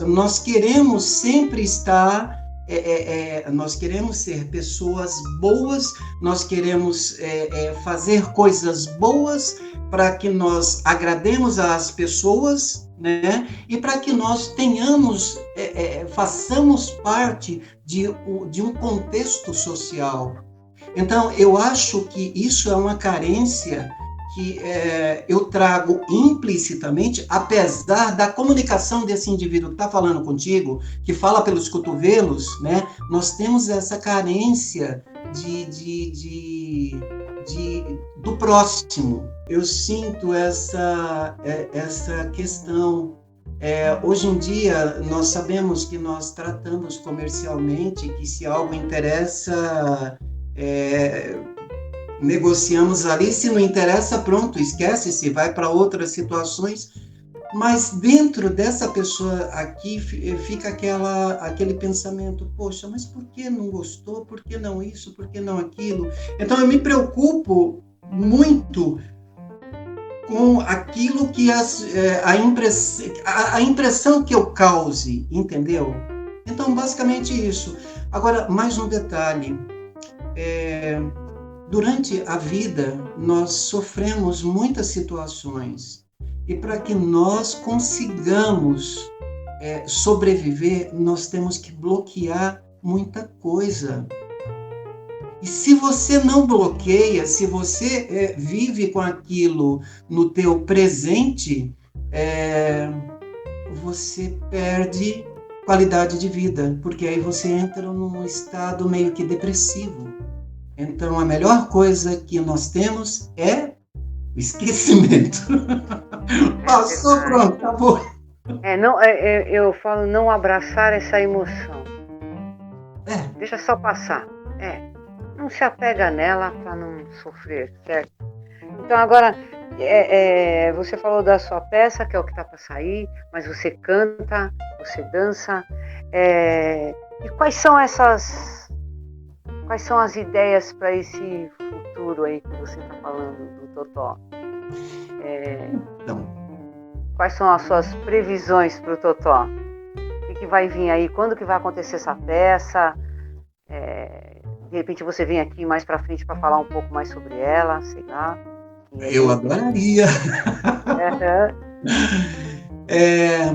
nós queremos sempre estar, nós queremos ser pessoas boas, nós queremos fazer coisas boas para que nós agrademos às pessoas, né? E para que nós façamos parte de um contexto social. Então, eu acho que isso é uma carência que eu trago implicitamente, apesar da comunicação desse indivíduo que está falando contigo, que fala pelos cotovelos, né? Nós temos essa carência do próximo. Eu sinto essa questão. Hoje em dia, nós sabemos que nós tratamos comercialmente, que se algo interessa, negociamos ali, se não interessa, pronto, esquece-se, vai para outras situações. Mas dentro dessa pessoa aqui fica aquele pensamento, poxa, mas por que não gostou? Por que não isso? Por que não aquilo? Então eu me preocupo muito com aquilo que a impressão que eu cause, entendeu? Então, basicamente isso. Agora, mais um detalhe. Durante a vida, nós sofremos muitas situações. E para que nós consigamos sobreviver, nós temos que bloquear muita coisa. E se você não bloqueia, se você vive com aquilo no teu presente, você perde qualidade de vida, porque aí você entra num estado meio que depressivo. Então, a melhor coisa que nós temos é o esquecimento. É Passou, verdade. pronto, acabou. Não, eu falo não abraçar essa emoção. É, Deixa só passar. É, não se apega nela para não sofrer, certo? Então agora você falou da sua peça, que é o que está para sair, mas você canta, você dança. E quais são as ideias para esse futuro aí que você está falando do Totó? então, Quais são as suas previsões para o Totó? O que vai vir aí? Quando que vai acontecer essa peça? De repente você vem aqui mais para frente para falar um pouco mais sobre ela, sei lá. De eu repente. adoraria. É,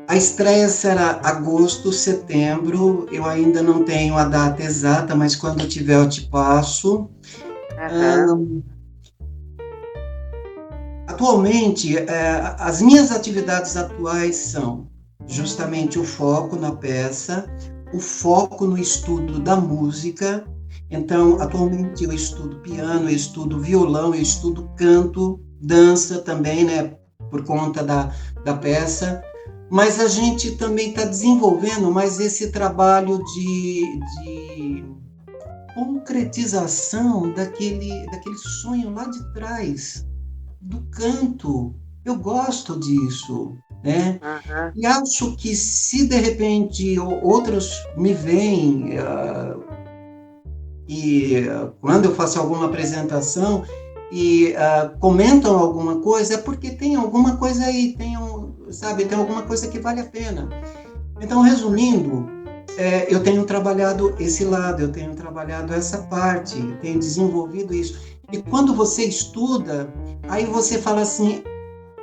a estreia será agosto, setembro. Eu ainda não tenho a data exata, mas quando eu tiver eu te passo. Aham. Atualmente, as minhas atividades atuais são justamente o foco na peça, o foco no estudo da música. Então, atualmente eu estudo piano, eu estudo violão, eu estudo canto, dança também, né, por conta da peça. Mas a gente também está desenvolvendo mais esse trabalho de concretização daquele sonho lá de trás, do canto. Eu gosto disso, né? Aham. E acho que se de repente outros me veem quando eu faço alguma apresentação e comentam alguma coisa, é porque tem alguma coisa aí, sabe, tem alguma coisa que vale a pena. Então, resumindo, eu tenho trabalhado esse lado, eu tenho trabalhado essa parte, eu tenho desenvolvido isso. E quando você estuda, aí você fala assim,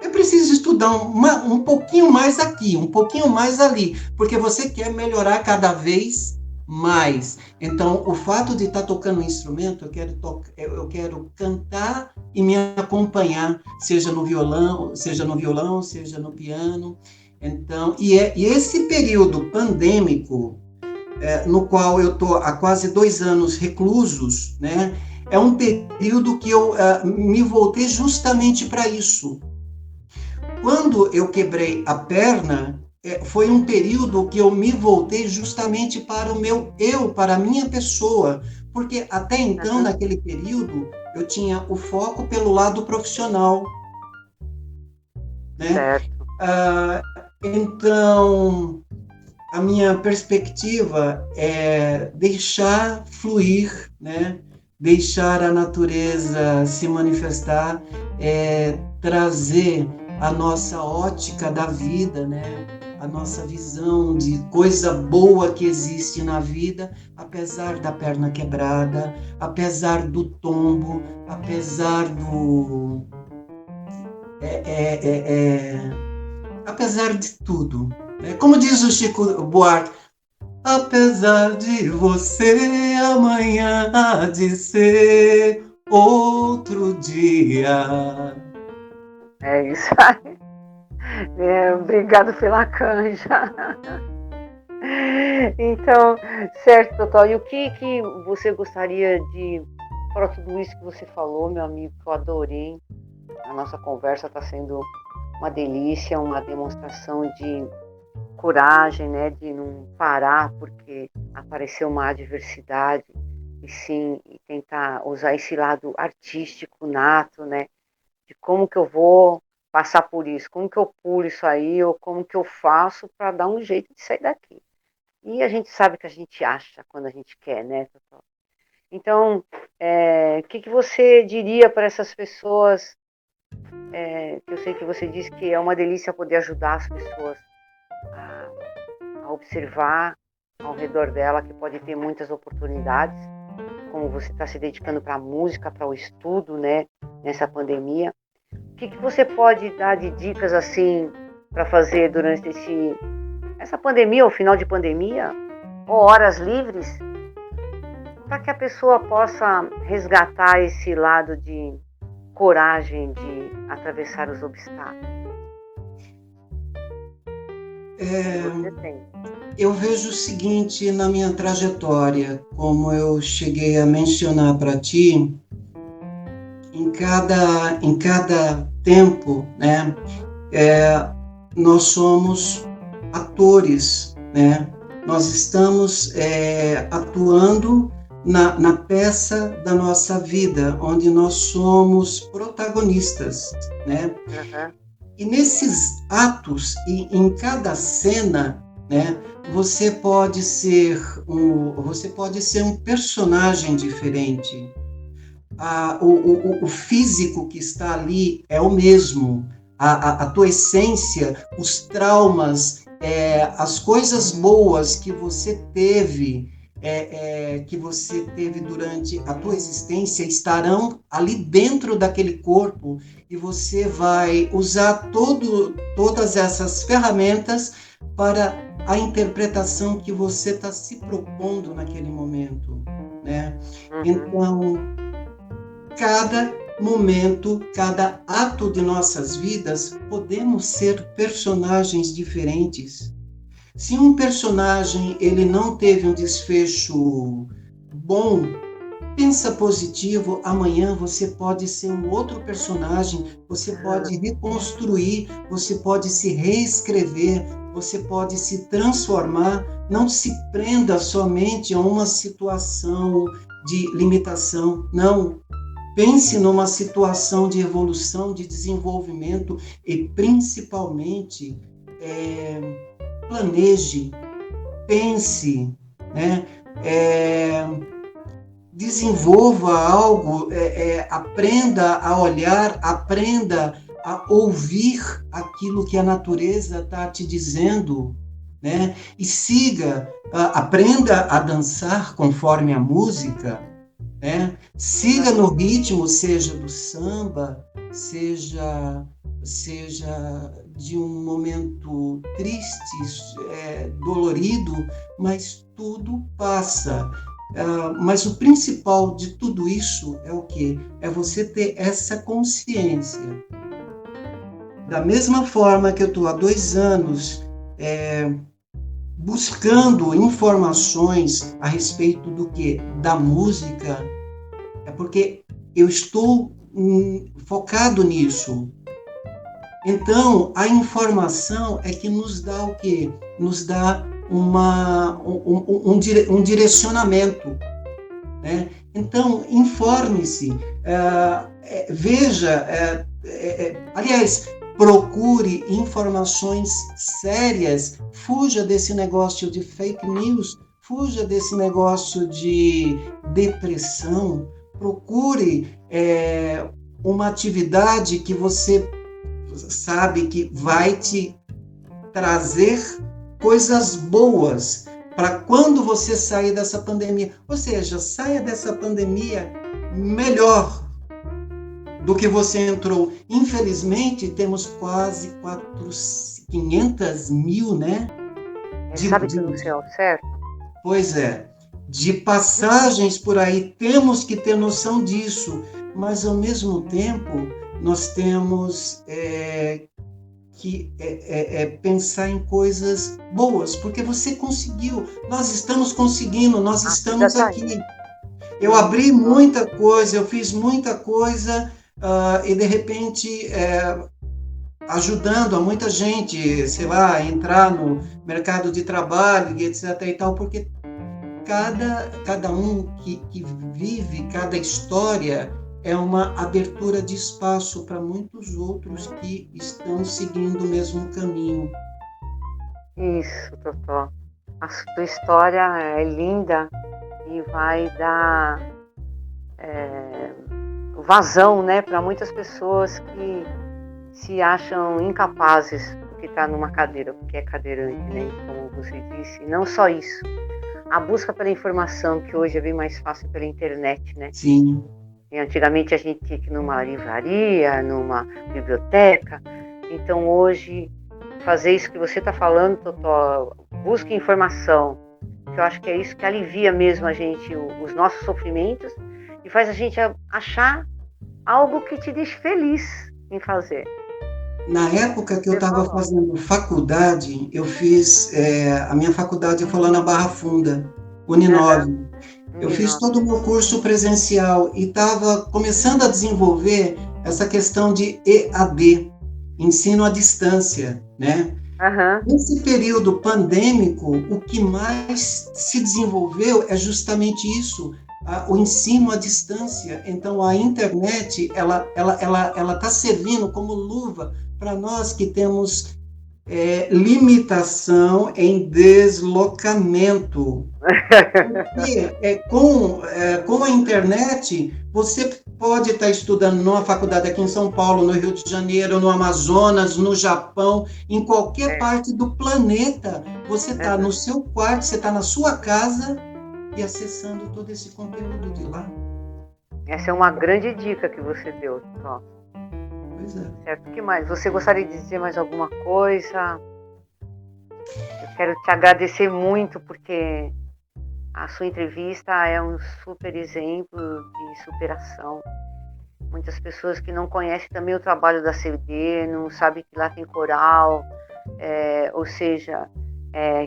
eu preciso estudar um pouquinho mais aqui, um pouquinho mais ali, porque você quer melhorar cada vez mais. Então, o fato de estar tocando um instrumento, eu quero cantar e me acompanhar, seja no violão, seja no piano. Então, e esse período pandêmico, no qual eu estou há quase 2 anos reclusos, né? É um período que eu me voltei justamente para isso. Quando eu quebrei a perna, foi um período que eu me voltei justamente para o meu eu, para a minha pessoa, porque até então, Aham. naquele período, eu tinha o foco pelo lado profissional, né? Certo. Então, a minha perspectiva é deixar fluir, né? Deixar a natureza se manifestar, trazer a nossa ótica da vida, né? A nossa visão de coisa boa que existe na vida, apesar da perna quebrada, apesar do tombo, é, é, é, é, apesar de tudo. Como diz o Chico Buarque, apesar de você, amanhã há de ser outro dia. É isso aí. Obrigado pela canja. Então, certo, Totó. E o que você gostaria de. Fora tudo isso que você falou, meu amigo, que eu adorei. A nossa conversa está sendo uma delícia, uma demonstração de coragem, né? De não parar porque apareceu uma adversidade, e sim tentar usar esse lado artístico nato, né? De como que eu vou passar por isso, como que eu pulo isso aí, ou como que eu faço para dar um jeito de sair daqui. E a gente sabe que a gente acha quando a gente quer, né, Totó? Então, o que você diria para essas pessoas? Que eu sei que você disse que é uma delícia poder ajudar as pessoas a, a observar ao redor dela que pode ter muitas oportunidades, como você está se dedicando para a música, para o estudo, né, nessa pandemia. O que você pode dar de dicas assim para fazer durante essa pandemia, ou final de pandemia, ou horas livres, para que a pessoa possa resgatar esse lado de coragem de atravessar os obstáculos que É, você tem? eu vejo o seguinte na minha trajetória, como eu cheguei a mencionar para ti, em cada tempo, né, nós somos atores, né? Nós estamos atuando na peça da nossa vida, onde nós somos protagonistas, né? Aham. E nesses atos, e em cada cena, né, você pode ser um personagem diferente. O físico que está ali é o mesmo. A tua essência, os traumas, as coisas boas que você teve, durante a tua existência estarão ali dentro daquele corpo, e você vai usar todas essas ferramentas para a interpretação que você está se propondo naquele momento, né? Então, cada momento, cada ato de nossas vidas, podemos ser personagens diferentes. Se um personagem ele não teve um desfecho bom, pensa positivo, amanhã você pode ser um outro personagem, você pode reconstruir, você pode se reescrever, você pode se transformar. Não se prenda somente a uma situação de limitação, não. Pense numa situação de evolução, de desenvolvimento e, principalmente, planeje, pense, né? Desenvolva algo, aprenda a olhar, aprenda a ouvir aquilo que a natureza está te dizendo, né? E siga, aprenda a dançar conforme a música, né? Siga no ritmo, seja do samba, seja de um momento triste, dolorido, mas tudo passa. Mas o principal de tudo isso é o quê? É você ter essa consciência. Da mesma forma que eu estou há 2 anos buscando informações a respeito do quê? Da música, é porque eu estou focado nisso. Então, a informação é que nos dá o quê? Nos dá um direcionamento, né? Então, informe-se, veja, aliás, procure informações sérias, fuja desse negócio de fake news, fuja desse negócio de depressão, procure uma atividade que você sabe que vai te trazer coisas boas para quando você sair dessa pandemia. Ou seja, saia dessa pandemia melhor do que você entrou. Infelizmente, temos quase 500 mil, né? Sabe que no céu, certo? Pois é. De passagens por aí, temos que ter noção disso, mas ao mesmo tempo nós temos que pensar em coisas boas, porque você conseguiu, nós estamos conseguindo, nós estamos aqui. Eu abri muita coisa, eu fiz muita coisa, e de repente ajudando a muita gente, sei lá, a entrar no mercado de trabalho, etc. e tal, porque cada um que vive, cada história é uma abertura de espaço para muitos outros que estão seguindo o mesmo caminho. Isso, Totó. A sua história é linda e vai dar vazão, né, para muitas pessoas que se acham incapazes porque está numa cadeira, porque é cadeirante, né, como você disse. E não só isso. A busca pela informação, que hoje é bem mais fácil pela internet, né? Sim. E antigamente a gente tinha que ir numa livraria, numa biblioteca. Então hoje, fazer isso que você está falando, Totó, busque informação, que eu acho que é isso que alivia mesmo a gente, os nossos sofrimentos, e faz a gente achar algo que te deixe feliz em fazer. Na época que eu Você estava falou. fazendo faculdade, eu fiz, a minha faculdade foi lá na Barra Funda, Aham, Uninove. Eu fiz menino. todo o meu curso presencial e estava começando a desenvolver essa questão de EAD, ensino à distância, né? Aham, Nesse período pandêmico, o que mais se desenvolveu é justamente isso, o ensino à distância. Então, a internet, ela está servindo como luva para nós que temos limitação em deslocamento. Porque com a internet, você pode estar estudando numa faculdade aqui em São Paulo, no Rio de Janeiro, no Amazonas, no Japão, em qualquer é, parte do planeta. Você está no aham. seu quarto, você está na sua casa e acessando todo esse conteúdo de lá. Essa é uma grande dica que você deu, Tó. Pois é. Certo? O que mais? Você gostaria de dizer mais alguma coisa? Eu quero te agradecer muito porque a sua entrevista é um super exemplo de superação. Muitas pessoas que não conhecem também o trabalho da CD, não sabem que lá tem coral, ou seja,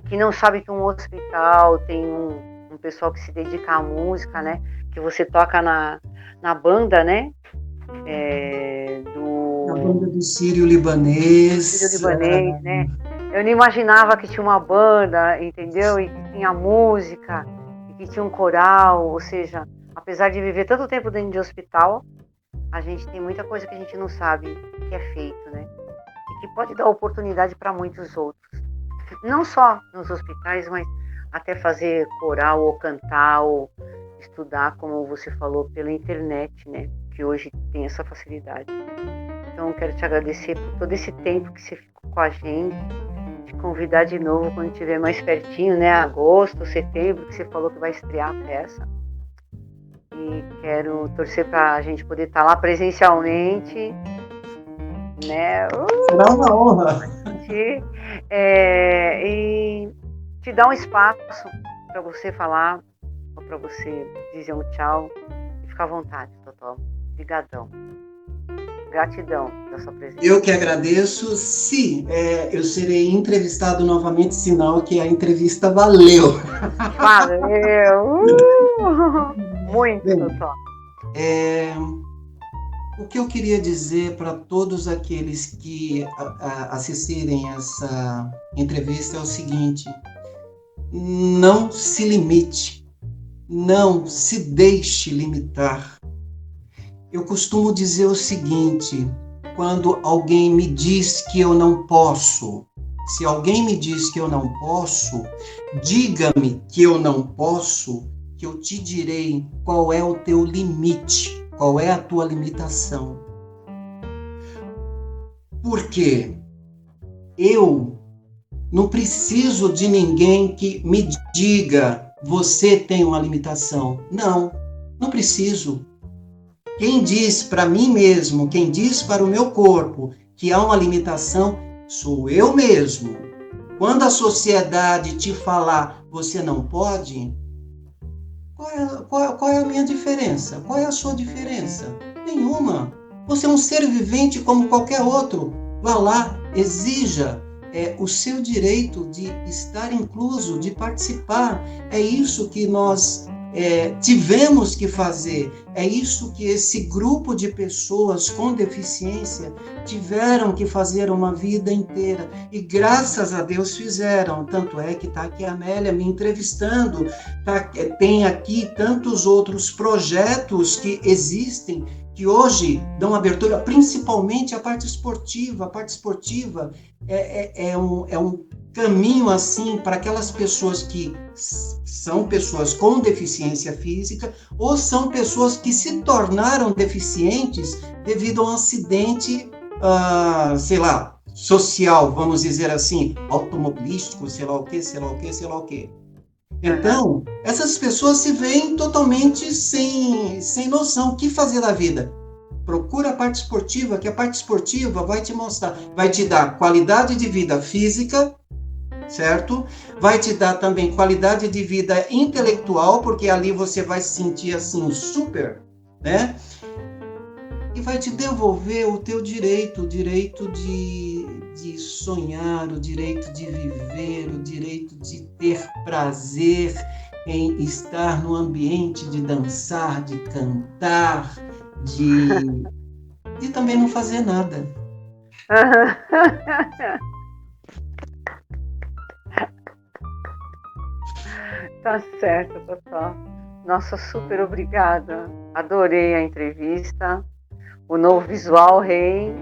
que não sabem que um hospital tem um pessoal que se dedica à música, né? Que você toca na banda, né? A Do banda do Sírio-Libanês. Sírio-Libanês, né? Eu não imaginava que tinha uma banda, entendeu? E que tinha música, e que tinha um coral, ou seja, apesar de viver tanto tempo dentro de hospital, a gente tem muita coisa que a gente não sabe que é feito, né? E que pode dar oportunidade para muitos outros. Não só nos hospitais, mas até fazer coral ou cantar ou estudar, como você falou, pela internet, né? Que hoje tem essa facilidade. Então, eu quero te agradecer por todo esse tempo que você ficou com a gente, te convidar de novo quando estiver mais pertinho, né? Agosto, setembro, que você falou que vai estrear a peça. E quero torcer para a gente poder estar lá presencialmente, né? Será uma honra. E te dar um espaço para você falar, ou para você dizer um tchau. E fica à vontade, Totó. Obrigadão. Gratidão da sua presença. Eu que agradeço. Se eu serei entrevistado novamente, sinal que a entrevista valeu. Valeu! Muito, Bem, Totó. o que eu queria dizer para todos aqueles que assistirem essa entrevista é o seguinte: não se limite, não se deixe limitar. Eu costumo dizer o seguinte: quando alguém me diz que eu não posso, se alguém me diz que eu não posso, diga-me que eu não posso, que eu te direi qual é o teu limite, qual é a tua limitação. Porque eu não preciso de ninguém que me diga: você tem uma limitação. Não, não preciso. Quem diz para mim mesmo, quem diz para o meu corpo que há uma limitação, sou eu mesmo. Quando a sociedade te falar você não pode, qual é a minha diferença? Qual é a sua diferença? Nenhuma. Você é um ser vivente como qualquer outro. Vá lá, exija o seu direito de estar incluso, de participar. É isso que nós tivemos que fazer. É isso que esse grupo de pessoas com deficiência tiveram que fazer uma vida inteira. E graças a Deus fizeram. Tanto é que está aqui a Amélia me entrevistando. Tem aqui tantos outros projetos que existem, que hoje dão abertura principalmente à parte esportiva. A parte esportiva é um caminho assim para aquelas pessoas que são pessoas com deficiência física ou são pessoas que se tornaram deficientes devido a um acidente, sei lá, social, vamos dizer assim, automobilístico, sei lá o quê, sei lá o quê, sei lá o quê. Então, essas pessoas se veem totalmente sem noção. O que fazer da vida? Procura a parte esportiva, que a parte esportiva vai te mostrar, vai te dar qualidade de vida física, certo? Vai te dar também qualidade de vida intelectual, porque ali você vai se sentir assim super, né? e vai te devolver o teu direito, o direito de sonhar, o direito de viver, o direito de ter prazer em estar no ambiente, de dançar, de cantar, de também não fazer nada. Tá certo, Totó. Nossa, super obrigada. Adorei a entrevista. O novo visual, rei.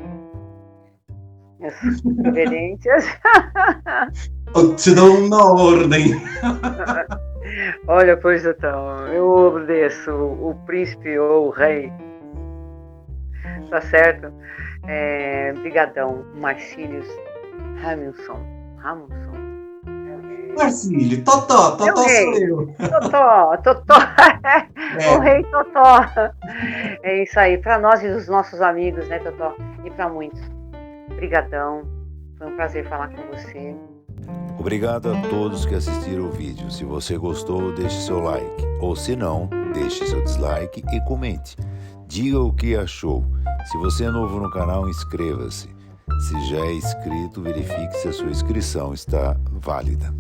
As referências. Eu te dou uma ordem. Olha, pois então, eu obedeço o príncipe ou o rei. Tá certo? Brigadão, Marcílios Hamilton. Marcílio, Totó Meu sou rei. eu. Totó. O rei Totó. É isso aí, para nós e os nossos amigos, né, Totó? E para muitos. Brigadão. Foi um prazer falar com você. Obrigado a todos que assistiram o vídeo. Se você gostou, deixe seu like. Ou se não, deixe seu dislike e comente. Diga o que achou. Se você é novo no canal, inscreva-se. Se já é inscrito, verifique se a sua inscrição está válida.